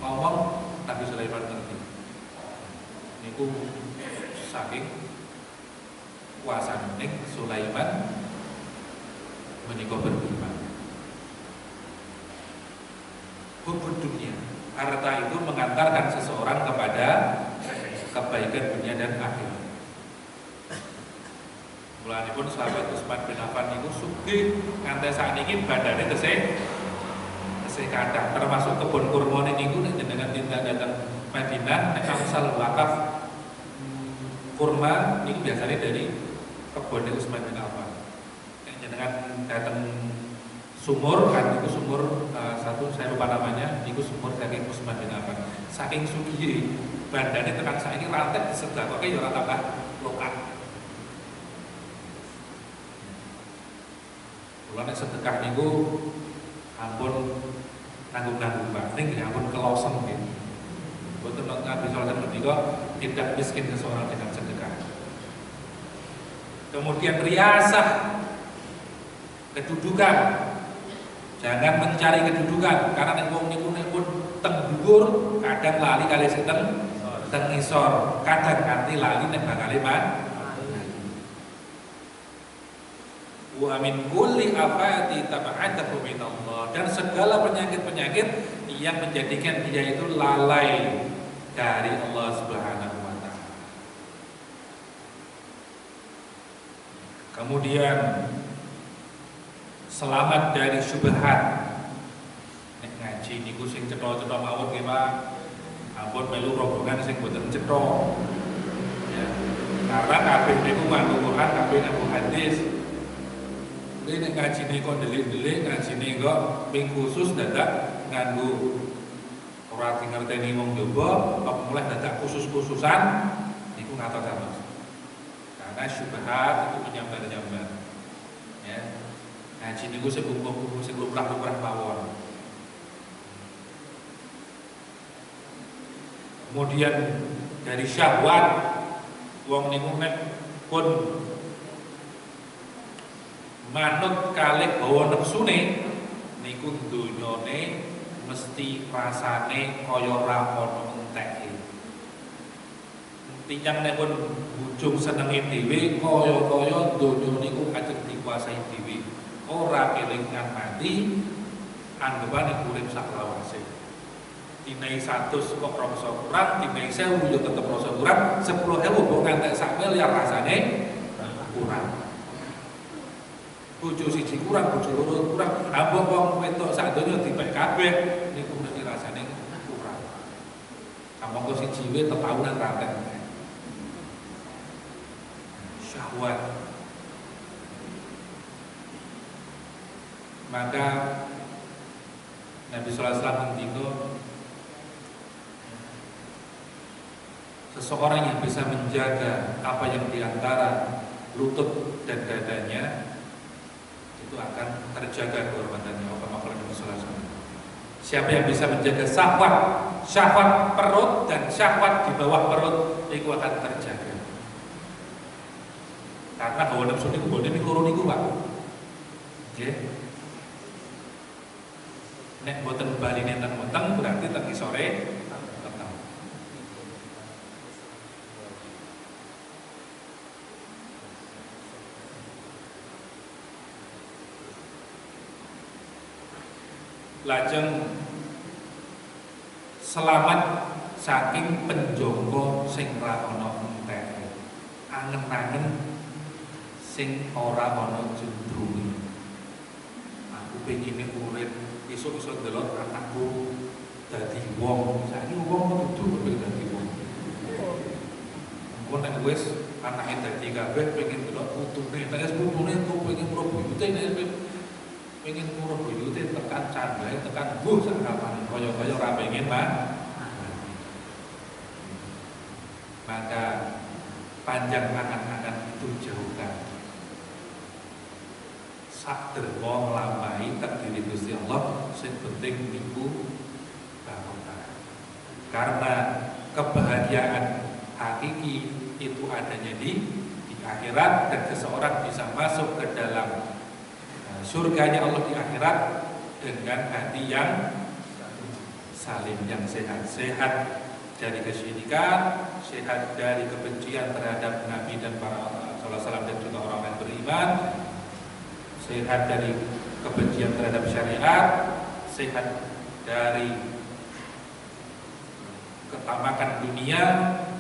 ngomong Nabi Sulaiman ngerti. Niku saking kuasane Sulaiman menika berfirman. Hubud dunia, harta itu mengantarkan seseorang kepada kebaikan dunia dan akhirat. Mulanipun sahabat Utsman bin Affan niku sugih nganti sakniki bandane tesih kathah, termasuk kebun kurma niku nek jenengan tindak datang Madinah nek asal wakaf kurma niku biasanya dari kebun Utsman bin Affan. Nek jenengan datang sumur kan niku sumur satu saya lupa namanya niku sumur saking Utsman bin Affan. Saking sugih bandane tekan saiki rantek disedekake ya ora tambah lokal. Kalau nek sedekah niku ampun nanggung-nanggung Pak, ning ampun kelosong nggih. Boten Nabi sallallahu alaihi wasallam tidak miskin seseorang dengan sedekah. Kemudian riasah kedudukan. Jangan mencari kedudukan karena nek wong niku nek pun teng dhuwur kadang lali kali sinten teng ngisor, kadang nganti lali nek bakale wa min kulli afati tab'adahu min Allah, dan segala penyakit-penyakit yang menjadikan dia itu lalai dari Allah Subhanahu wa taala. Kemudian selamat dari syubhat. Nek ngaji niku sing cetha-cetha mawon nggih Pak. Ampun melu rombongan sing boten cetha. Ya. Karena kabeh niku nganggo Quran, kabeh nganggo hadis. Ini nek ngajine kok delik-delik, ngajine kok ping khusus dadak nganggo ora ngerteni wong jaba, kok mulai dadak khusus-khususan niku ngatos-atos. Karena syubhat itu menyambar-nyambar. Ya. Ngaji niku sing umum sing lumrah-lumrah mawon. Kemudian dari syahwat wong niku nek pun manut kalih bawa nepsune niku donyane mesti rasane kaya ora ono enteke. Tiyang nek pun bujung senenge dhewe kaya-kaya donya niku ajeng dikuasai dhewe. Ora kelingan mati anggapane urip sak lawase. Dinai 100 kok rasa kurang, dinai 1000 yo tetep rasa kurang, 10.000 kok ngantek sak miliar rasane kurang. Bojo siji kurang, bojo loro kurang, ambek wong wedok sak donya dipek kabeh niku mesti rasane kurang. Amangka siji wae tetahunan rantek. Syahwat. Maka Nabi sallallahu alaihi wasallam ngendika seseorang yang bisa menjaga apa yang diantara lutut dan dadanya itu akan terjaga kehormatannya. Apa makhluk Nabi sallallahu alaihi wasallam. Siapa yang bisa menjaga syahwat perut dan syahwat di bawah perut itu akan terjaga. Karena hawa nafsu niku boleh niku niku Pak. Nggih. Nek boten baline teng weteng berarti teng sore peteng. Lajeng selamat saking penjangga sing ra ana enteke. Angen-angen sing ora ana jendrunge. Aku pengine urip esuk iso ndelok anakku dadi wong. Saiki wong kudu kepengin dadi wong. Engko nek wis anake dadi kabeh pengin ndelok putune. Nek wis putune kok pengin pro buyute, nek pengin pro buyute tekan candae, tekan mbuh sak kapane. Kaya-kaya ora pengin, Pak. Maka panjang angan-angan itu jauhkan. sak derma nglampahi takdir Gusti Allah, sing penting niku barokah. Karena kebahagiaan hakiki itu adanya di akhirat, dan seseorang bisa masuk ke dalam surganya Allah di akhirat dengan hati yang salim, yang sehat dari kesyirikan, sehat dari kebencian terhadap Nabi dan para Rasulullah dan juga orang-orang beriman, sehat dari kebencian terhadap syariat, sehat dari ketamakan dunia,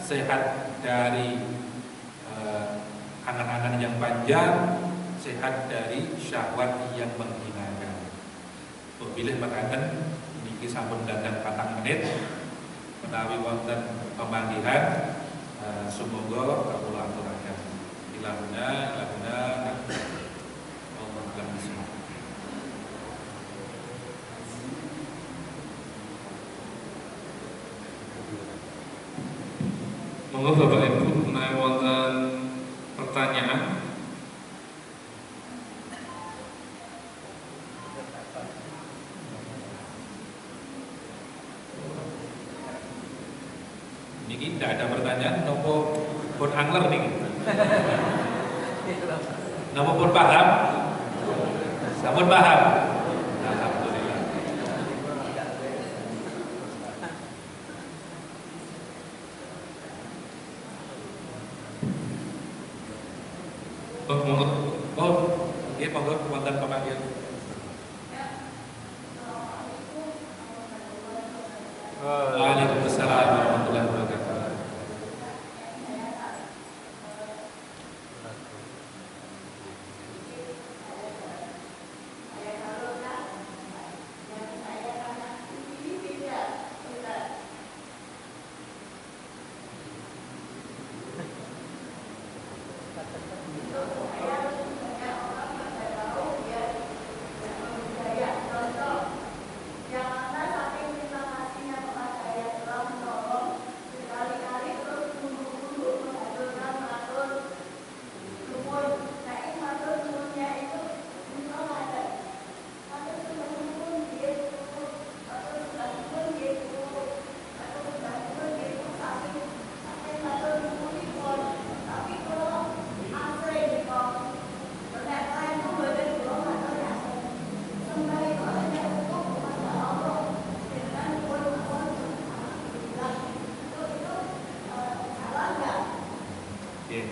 sehat dari angan-angan yang panjang, sehat dari syahwat yang menghinakan. Pilih makanan niki sampun dandang 4 menit menawi wonten pemanggihan, semoga kawula aturaken ilahuna Allah alam bismillah. Monggo Bapak Ibu menawi wonten pertanyaan. Niki tidak ada pertanyaan, nopo pun angler niki. Nopo pun paham? Sampun paham? Alhamdulillah. Monggo wonten pemanggilan. Waalaikumsalam warahmatullahi wabarakatuh.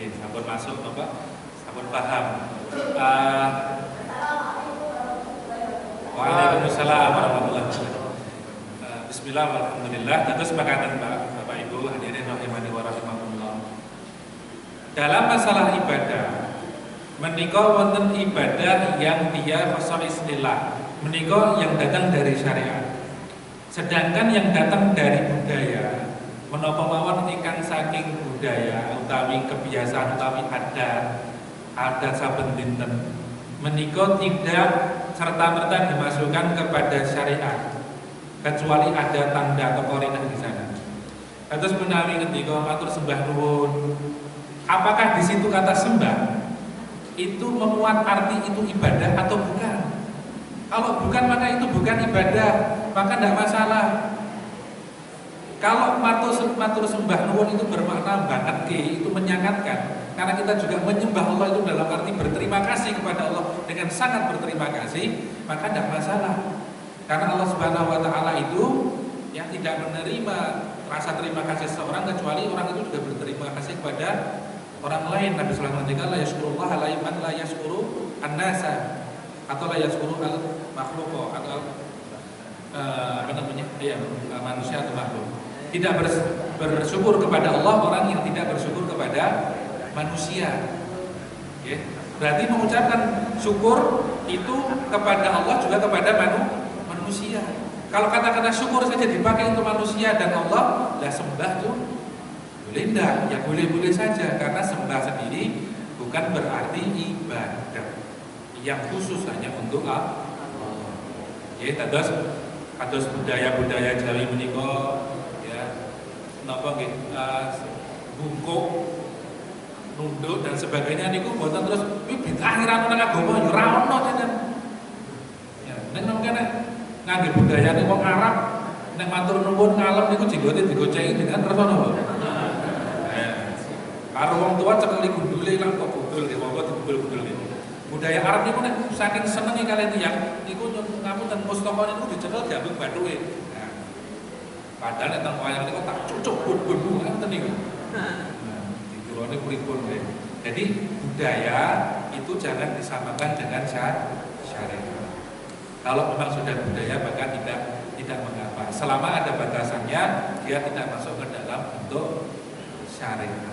Sampun masuk, Bapak. Sampun paham. Waalaikumsalam warahmatullahi wabarakatuh. Bismillah, alhamdulillah. Terus makanan Bapak Ibu hadirin rahimani wa rahimakumullah. Dalam masalah ibadah, menika wonten ibadah yang dia masalah istilah, menika yang datang dari syariat. Sedangkan yang datang dari budaya, menapa mawon ingkang saking budaya utawi kebiasaan utawi adat saben dinten menika tidak serta-merta dimasukkan kepada syariat kecuali ada tanda atau korinah di sana. Terus menawi ketika matur sembah nuwun, apakah di situ kata sembah itu memuat arti itu ibadah atau bukan? Kalau bukan maka itu bukan ibadah, maka tidak masalah. Kalau matur sembah nuwun itu bermakna banget itu menyangatkan, karena kita juga menyembah Allah itu dalam arti berterima kasih kepada Allah dengan sangat berterima kasih, maka tidak masalah. Karena Allah Subhanahu wa taala itu yang tidak menerima rasa terima kasih seorang kecuali orang itu juga berterima kasih kepada orang lain. Nabi sallallahu alaihi wasallam la yashkurullah la yashkuru an-nasa atau la yashkuru al-makhluq atau apa namanya? Manusia atau makhluk. Tidak bersyukur kepada Allah orang yang tidak bersyukur kepada manusia. Ya. Berarti mengucapkan syukur itu kepada Allah juga kepada manusia. Kalau kata-kata syukur saja dipakai untuk manusia dan Allah, lah sembah tuh boleh enggak? Ya boleh-boleh saja, karena sembah sendiri bukan berarti ibadah yang khusus hanya untuk Allah. Ya, terus budaya-budaya Jawi menika napa nggih bungkuk gunduk dan sebagainya niku mboten terus bid'ah ira ono nang agama yo ora ono jenengan. Ya, nek mengkene ngangge budayane wong Arab nek matur nuwun ngalem niku jenggote digocengi dengan terus ono. Karo wong tua cekeli gundule lan kok gundul nggih monggo digundul-gundul nggih. Budaya Arab niku nek saking senenge kalian tiyang niku ngapunten Mustofa niku dicekel diambung bathuke. Nah, padahal nek teng wayang niku tak cucuk bun-bun ngoten niku. Diturune pripun nggih. Jadi budaya itu jangan disamakan dengan syariat. Kalau memang sudah budaya maka tidak mengapa. Selama ada batasannya, dia tidak masuk ke dalam bentuk syariat.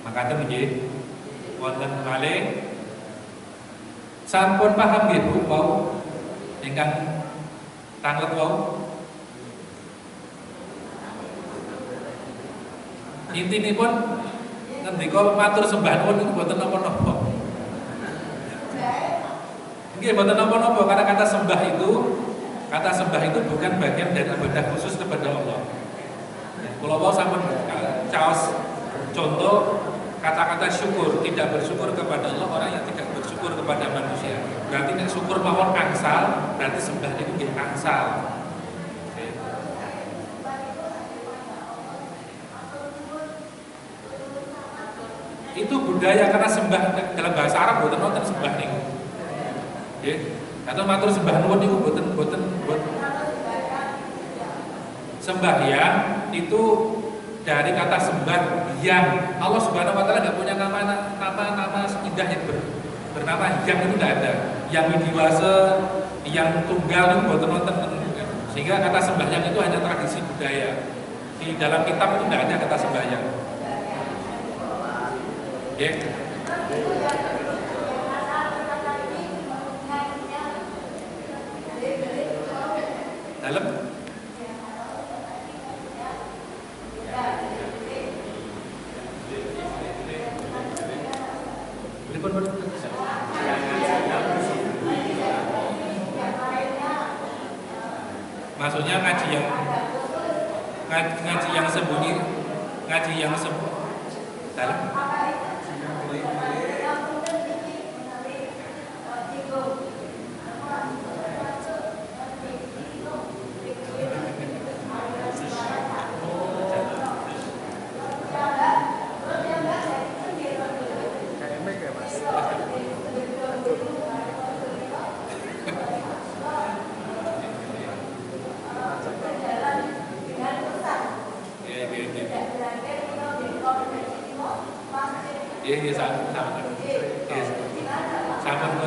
Maka nggih wonten malih sampun paham nggih Bu wau ingkang tanglet wau. Intinipun ngendika matur sembah nuwun niku boten napa-napa. Nggih boten napa-napa karena kata sembah itu bukan bagian dari ibadah khusus kepada Allah. Kula wau sampun caos contoh kata-kata syukur, tidak bersyukur kepada Allah orang yang tidak bersyukur kepada manusia. Berarti nek syukur mawon angsal, berarti sembah itu nggih angsal. Itu budaya karena sembah dalam bahasa Arab boten wonten sembah niku. Nggih. Atau matur sembah nuwun niku boten sembahyang itu dari kata sembah yang Allah Subhanahu wa taala enggak punya nama indah yang bernama yang itu tidak ada. Yang widiwasa, yang tunggal itu boten wonten. Sehingga kata sembahyang itu hanya tradisi budaya. Di dalam kitab itu tidak ada kata sembahyang. Oke. Dalam maksudnya ngaji yang sembunyi, ngaji yang dalam. Iya,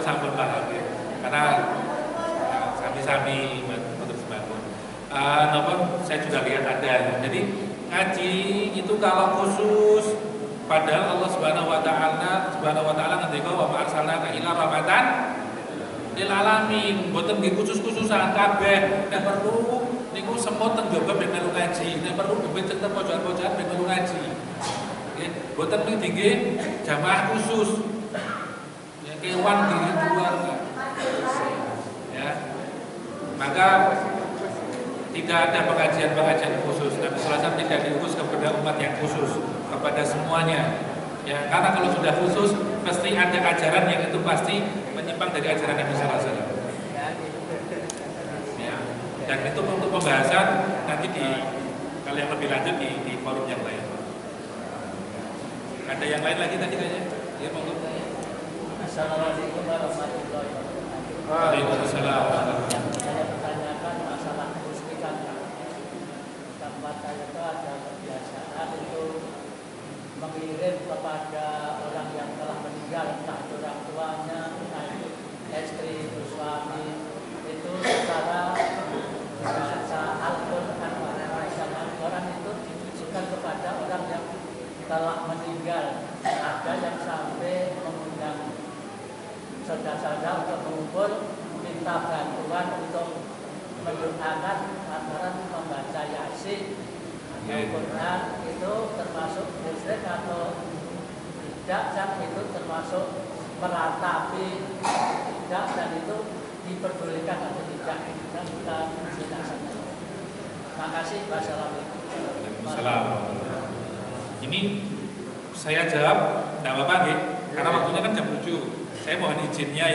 sampun paham ya. Karena sami-sami untuk sembahun. Saya juga lihat ada. Jadi ngaji itu kalau khusus, padahal Allah Subhanahu Wa Taala ngendika wa arsalnaka ila rahmatan lil alamin. Mboten nggih khusus-khususan kabeh. Nek perlu niku semut teng jaba ben melu ngaji. Nek perlu becek teng pojokan-pojokan ben melu ngaji. Boten tinggi jamaah khusus ya kewan di luar ya, maka tidak ada pengajian khusus. Nabi sallallahu alaihi wasallam tidak diutus kepada umat yang khusus, kepada semuanya ya, karena kalau sudah khusus pasti ada ajaran yang itu pasti menyimpang dari ajaran Nabi sallallahu alaihi wasallam ya, dan itu untuk pembahasan nanti di kalau yang lebih lanjut di forum yang lain. Ada yang lain lagi tadi kayaknya? Ya, monggo. Assalamualaikum warahmatullahi wabarakatuh. Waalaikumsalam. Saya pertanyakan masalah kemusyrikan. Tempat saya itu ada kebiasaan itu mengirim kepada orang yang telah meninggal, entah itu orang tuanya, entah itu istri, suami, itu secara bahasa Al-Quran, orang itu ditujukan kepada orang yang telah meninggal. Ada yang sampai mengundang saudara-saudara untuk mengumpul, minta bantuan untuk mendoakan antara membaca Yasin, Al-Quran itu termasuk musyrik atau tidak, dan itu termasuk meratapi tidak, dan itu diperbolehkan atau tidak. Dan kita jelaskan. Terima kasih. Wassalamualaikum. Ini Saya jawab, enggak apa-apa nggih. Karena waktunya kan jam 7. Saya mohon izinnya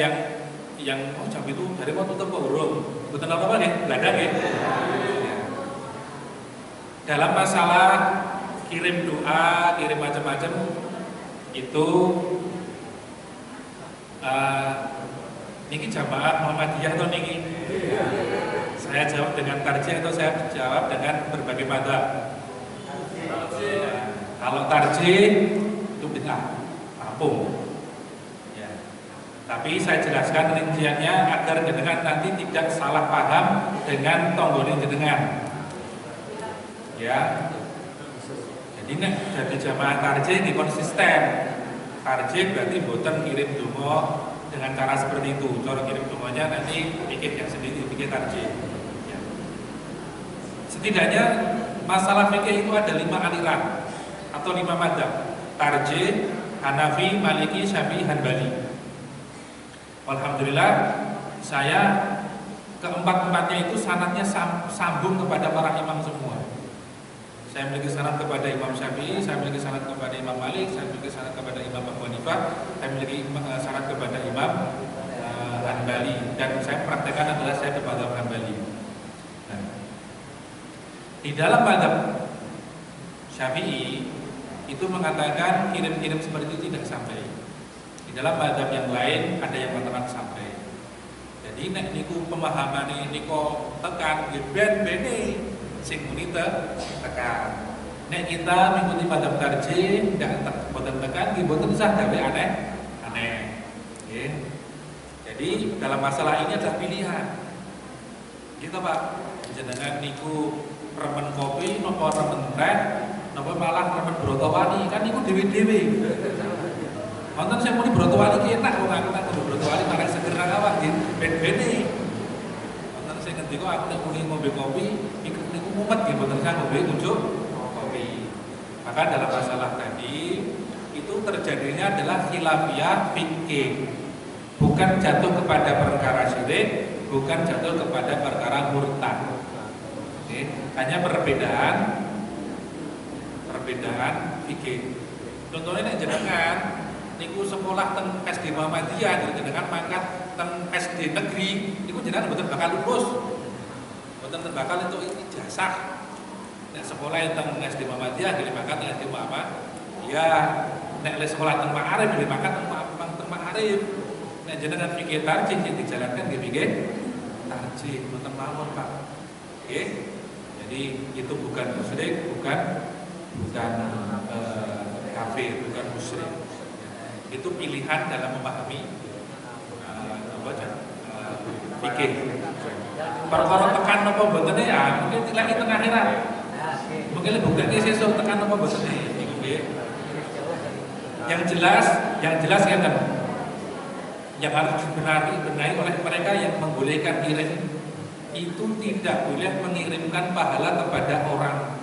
yang jam itu dari waktu itu kok urung. Betul apa nggih? Bladang nggih. Dalam masalah kirim doa, kirim macam-macam itu niki jamaah Muhammadiyah atau niki? Saya jawab dengan tarjih atau saya jawab dengan berbagai madzhab? Kalau tarjih itu bid'ah, rampung. Ya. Tapi saya jelaskan rinciannya agar jenengan nanti tidak salah paham dengan tonggone jenengan. Ya. Jadi nek jadi jamaah tarjih ini konsisten. Tarjih berarti boten kirim donga dengan cara seperti itu. Cara kirim donganya nanti bikin yang sendiri, bikin tarjih. Ya. Setidaknya masalah fikih itu ada 5 aliran atau 5 madzhab: tarjih, Hanafi, Maliki, Syafi'i, Hanbali. Alhamdulillah saya keempat-empatnya itu sanadnya sambung kepada para imam semua. Saya memiliki sanad kepada Imam Syafi'i, saya memiliki sanad kepada Imam Malik, saya memiliki sanad kepada Imam Abu Hanifah, saya memiliki sanad kepada Imam Hanbali, dan saya praktekkan adalah saya ke mazhab Hanbali. Nah, di dalam mazhab Syafi'i itu mengatakan kirim-kirim seperti itu tidak sampai. Di dalam mazhab yang lain ada yang mengatakan sampai. Jadi nek niku pemahaman niku tekan ben bene sing muni tekan. Nek kita mengikuti mazhab tarjih ndak boten tekan nggih boten usah gawe aneh. Nggih. Jadi dalam masalah ini ada pilihan. Gitu Pak. Jenengan niku remen kopi napa remen teh napa malah remen brotowali kan niku dhewe-dhewe. Wonten sing muni brotowali ki enak kok aku tak brotowali malah seger awak nggih ben-bene. Wonten sing ngendika aku nek muni ngombe kopi niku mumet nggih mboten saged ngombe unjuk kopi. Maka dalam masalah tadi itu terjadinya adalah khilafiyah fikih. Bukan jatuh kepada perkara syirik, bukan jatuh kepada perkara murtad. Hanya perbedaan fikih. Contohnya nek jenengan niku sekolah teng SD Muhammadiyah, jenengan mangkat teng SD negeri, niku jenengan mboten bakal lulus. Mboten bakal entuk ijazah. Nek sekolah teng SD Muhammadiyah nggih mangkat teng SD Muhammad. Ya, nek sekolah teng Ma'arif nggih mangkat teng Ma'arif. Nek jenengan fikih tarjih sing dijalankan nggih fikih tarjih, mboten mawon Pak. Nggih. Jadi itu bukan musyrik, bukan kafir, bukan musyrik. Itu pilihan dalam memahami fikih. Perkara tekan apa mboten ya, mungkin lagi teng akhirat. Mungkin bukan sesuk tekan apa mboten niku nggih. Yang jelas ya kan. Yang harus dibenahi oleh mereka yang membolehkan kirim itu tidak boleh mengirimkan pahala kepada orang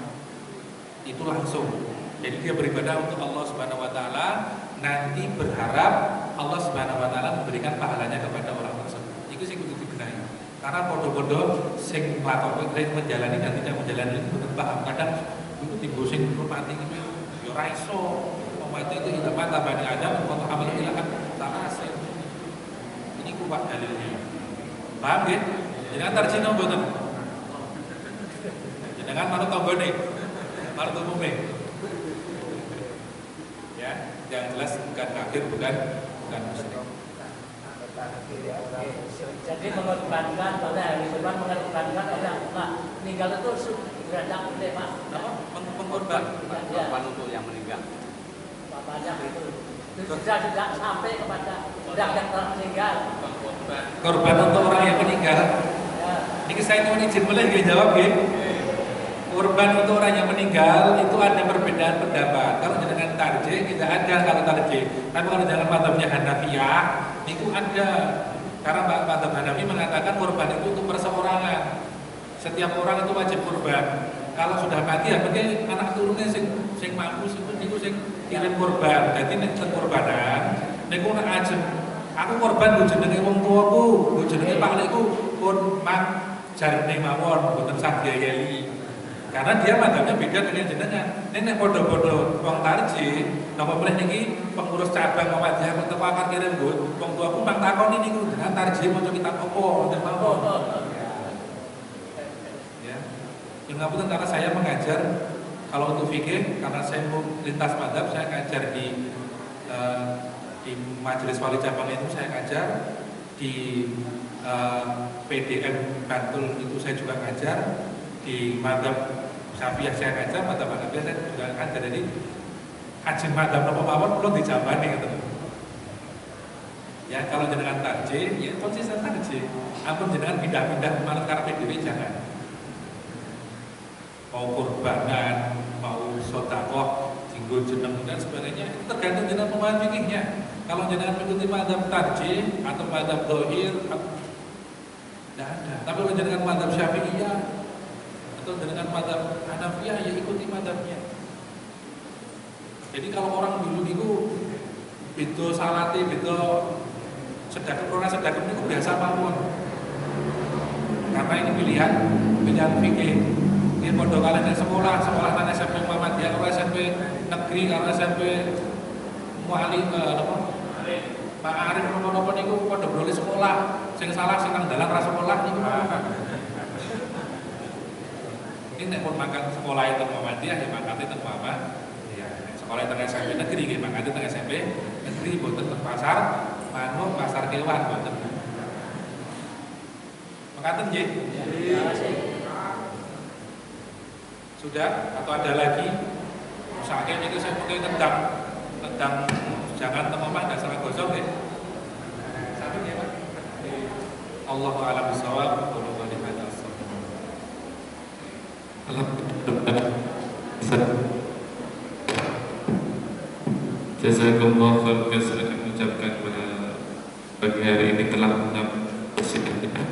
itu langsung. Jadi dia beribadah untuk Allah Subhanahu wa taala, nanti berharap Allah Subhanahu wa taala memberikan pahalanya kepada orang tersebut. Itu sing kudu dibenahi. Karena podo-podo sing nglakoni menjalani dan tidak menjalani itu betul paham. Kadang itu timbul sing mati iki ya ora iso. Mati itu tidak mata bani Adam untuk amal ilahan tak hasil. Ini kuat dalilnya. Paham nggih? Jangan tarjino mboten. Jangan manut tanggane. Manut umume. Ya, yang jelas bukan kafir, bukan musyrik. Jadi mengorbankan pada hari Jumat, mengorbankan orang tua meninggal itu berada gede Pak. Apa? Mengorban untuk yang meninggal. Bapaknya itu sudah tidak sampai kepada orang yang telah meninggal. Korban untuk orang yang meninggal. Ini saya mau izin boleh jawab ya. Korban untuk orang yang meninggal itu ada perbedaan pendapat. Kalau dengan tarjih tidak ada kalau tarjih. Tapi kalau dengan mazhabnya Hanafiyah itu ada. Karena mazhab Hanafi mengatakan korban itu untuk perseorangan. Setiap orang itu wajib korban. Kalau sudah mati ya berarti anak turunnya sing mampu itu sing kirim korban. Jadi nek korbanan niku nek ajeng aku korban lho jenenge wong tuaku, lho jenenge paklikku pun mang jarene mawon mboten sah diayai. karena dia madhabnya beda dengan jenengan. Ini podo-podo wong tarji, napa boleh niki pengurus cabang Muhammadiyah kok teko akar kirim nggo, wong tuaku mang takoni niku dengan tarji maca kitab apa wonten mawon. Ya. Ngapunten karena saya mengajar kalau untuk fikih karena saya mau lintas madhab saya ngajar di Majelis Wali Cabang itu saya ngajar di PDM Bantul itu saya juga ngajar di madhab Syafi'iyah saya ngajar, madhab Hanafiyah saya juga ngajar. Jadi ajeng madhab napa mawon kula dijabani ngoten. Ya kalau jenengan tarjih ya konsisten tarjih. Ampun jenengan pindah-pindah manut karepe dhewe jangan. Mau kurbanan, mau sedekah, jinggo jeneng dan sebagainya itu tergantung jenengan pemahaman fikihnya. Kalau jenengan mengikuti madhab tarjih atau madhab dohir tidak ada. Tapi kalau jenengan madhab Syafi'iyah atau jenengan madhab Hanafiyah ya ikuti madhabnya. Jadi kalau orang dulu itu beda salate, beda sedekah itu biasa mawon. Karena ini pilihan fikih. Ini podo kalian sekolah nang SMP Muhammadiyah, kalau SMP negeri, kalau SMP Muali Pak Arif nopo niku podo boleh sekolah. Sing salah sing nang dalan ra sekolah niku. Ini nek pun makan sekolah itu Muhammadiyah ya mangkate teng Muhammadiyah. Sekolah teng SMP negeri nggih mangkate teng SMP negeri boten teng pasar manuk, pasar kewan boten. Mangkaten nggih? Sudah atau ada lagi? Usahakan itu saya pakai tendang jangan temomah dan salah gosok ya. Satu ya Pak. Allahu a'lam bishawab. Jazakumullah khairan. Saya akan mengucapkan pada pagi hari ini telah menyampaikan.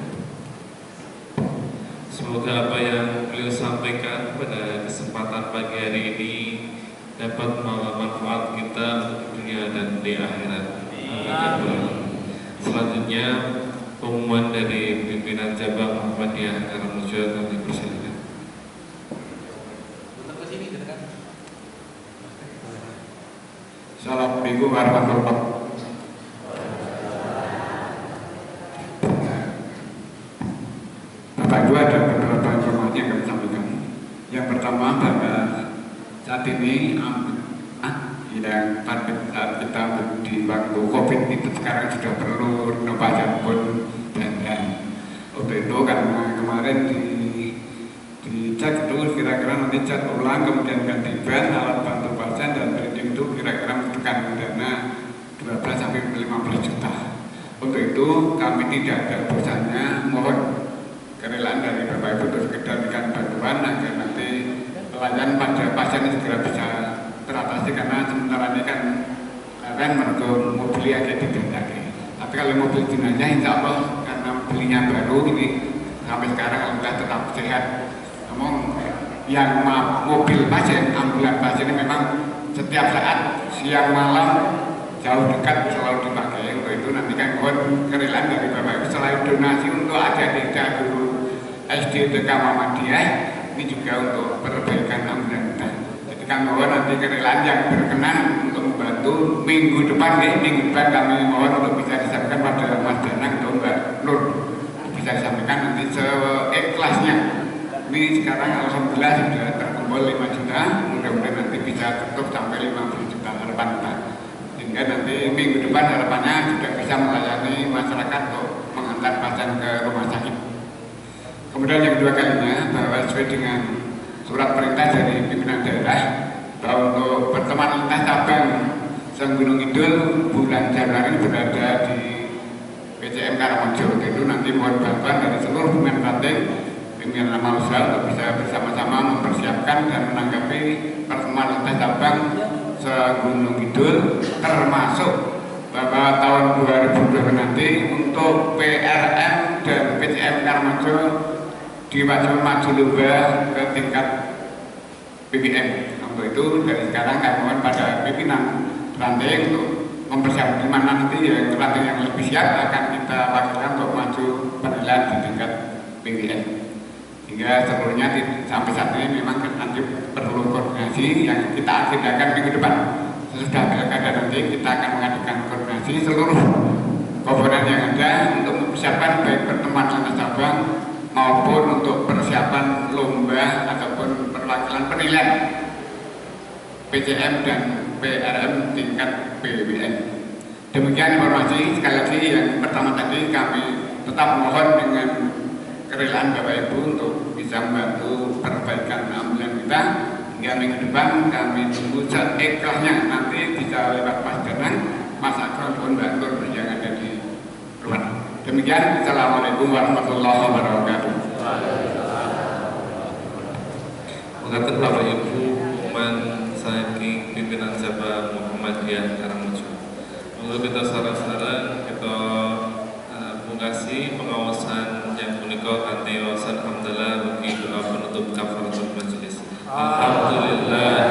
Semoga apa yang beliau sampaikan pada kesempatan pagi hari ini dapat membawa manfaat kita untuk dunia dan di akhirat. Selanjutnya pengumuman dari pimpinan cabang Muhammadiyah Karamujur kami persilakan. Assalamualaikum warahmatullahi wabarakatuh. Bapak Ibu, ada beberapa informasi yang kami sampaikan. Yang pertama bahwa saat ini yang pada kita di waktu COVID itu sekarang sudah perlu renovasi pun dan untuk itu karena kemarin dicek itu kira-kira nanti cat ulang kemudian ganti ban, alat bantu pasien dan branding itu kira-kira membutuhkan dana 12 sampai 15 juta. Untuk itu kami tidak ada bosannya mohon kerelaan dari Bapak Ibu untuk sekedar memberikan bantuan agar nanti pelayanan pada pasien segera bisa teratasi karena sementara ini kan menurut mobil agak tidak lagi. Tapi kalau mobil jenazah insya Allah karena belinya baru ini sampai sekarang alhamdulillah tetap sehat. Namun yang mobil pasien, ambulan pasien ini memang setiap saat siang malam jauh dekat selalu dipakai. Untuk itu nanti kan mohon kerelaan dari Bapak Ibu selain donasi untuk adik-adik guru SD TK Muhammadiyah ini juga untuk perbaikan ambulan. Kami mohon nanti kerelaan yang berkenan untuk membantu minggu depan kami mohon untuk bisa disampaikan pada Mas Danang atau Mbak Nur bisa disampaikan nanti seikhlasnya. Ini sekarang alhamdulillah sudah terkumpul 5 juta, mudah-mudahan nanti bisa tutup sampai 50 juta harapan kita. Sehingga nanti minggu depan harapannya sudah bisa melayani masyarakat untuk mengantar pasien ke rumah sakit. Kemudian yang kedua kalinya bahwa sesuai dengan surat perintah dari pimpinan daerah bahwa untuk pertemuan lintas cabang Gunung Kidul bulan Januari berada di PCM Karamojong. Itu nanti mohon bantuan dari seluruh pimpinan ranting, pimpinan nama usaha untuk bisa bersama-sama mempersiapkan dan menanggapi pertemuan lintas cabang Gunung Kidul, termasuk bahwa tahun 2020 nanti untuk PRM dan PCM Karamojong diwajib maju lomba ke tingkat BBM. Untuk itu dari sekarang kami mohon pada pimpinan ranting untuk mempersiapkan di mana nanti yang ranting yang lebih siap akan kita lakukan untuk maju penilaian di tingkat BBM. Hingga seluruhnya sampai saat ini memang nanti perlu koordinasi yang kita agendakan minggu depan. Sesudah pilkada nanti kita akan mengadakan koordinasi seluruh komponen yang ada untuk mempersiapkan baik pertemuan Sana Sabang maupun untuk persiapan lomba ataupun perwakilan penilaian PCM dan PRM tingkat BWN. Demikian informasi. Sekali lagi yang pertama tadi kami tetap mohon dengan kerelaan Bapak Ibu untuk bisa membantu perbaikan ambulan kita hingga minggu depan kami tunggu seikhlasnya nanti bisa lewat Mas Danang, Mas Akram pun Mbak Nur yang ada di rumah. Demikian, Assalamualaikum warahmatullahi wabarakatuh. Mengatur Bapak Ibu Uman saking pimpinan Jaba Muhammadiyah Karangrejo. Untuk kita sarang-sarang kita mengasihi pengawasan yang punika kanthi wawasan alhamdulillah bagi doa penutup kafaratul majelis. Alhamdulillah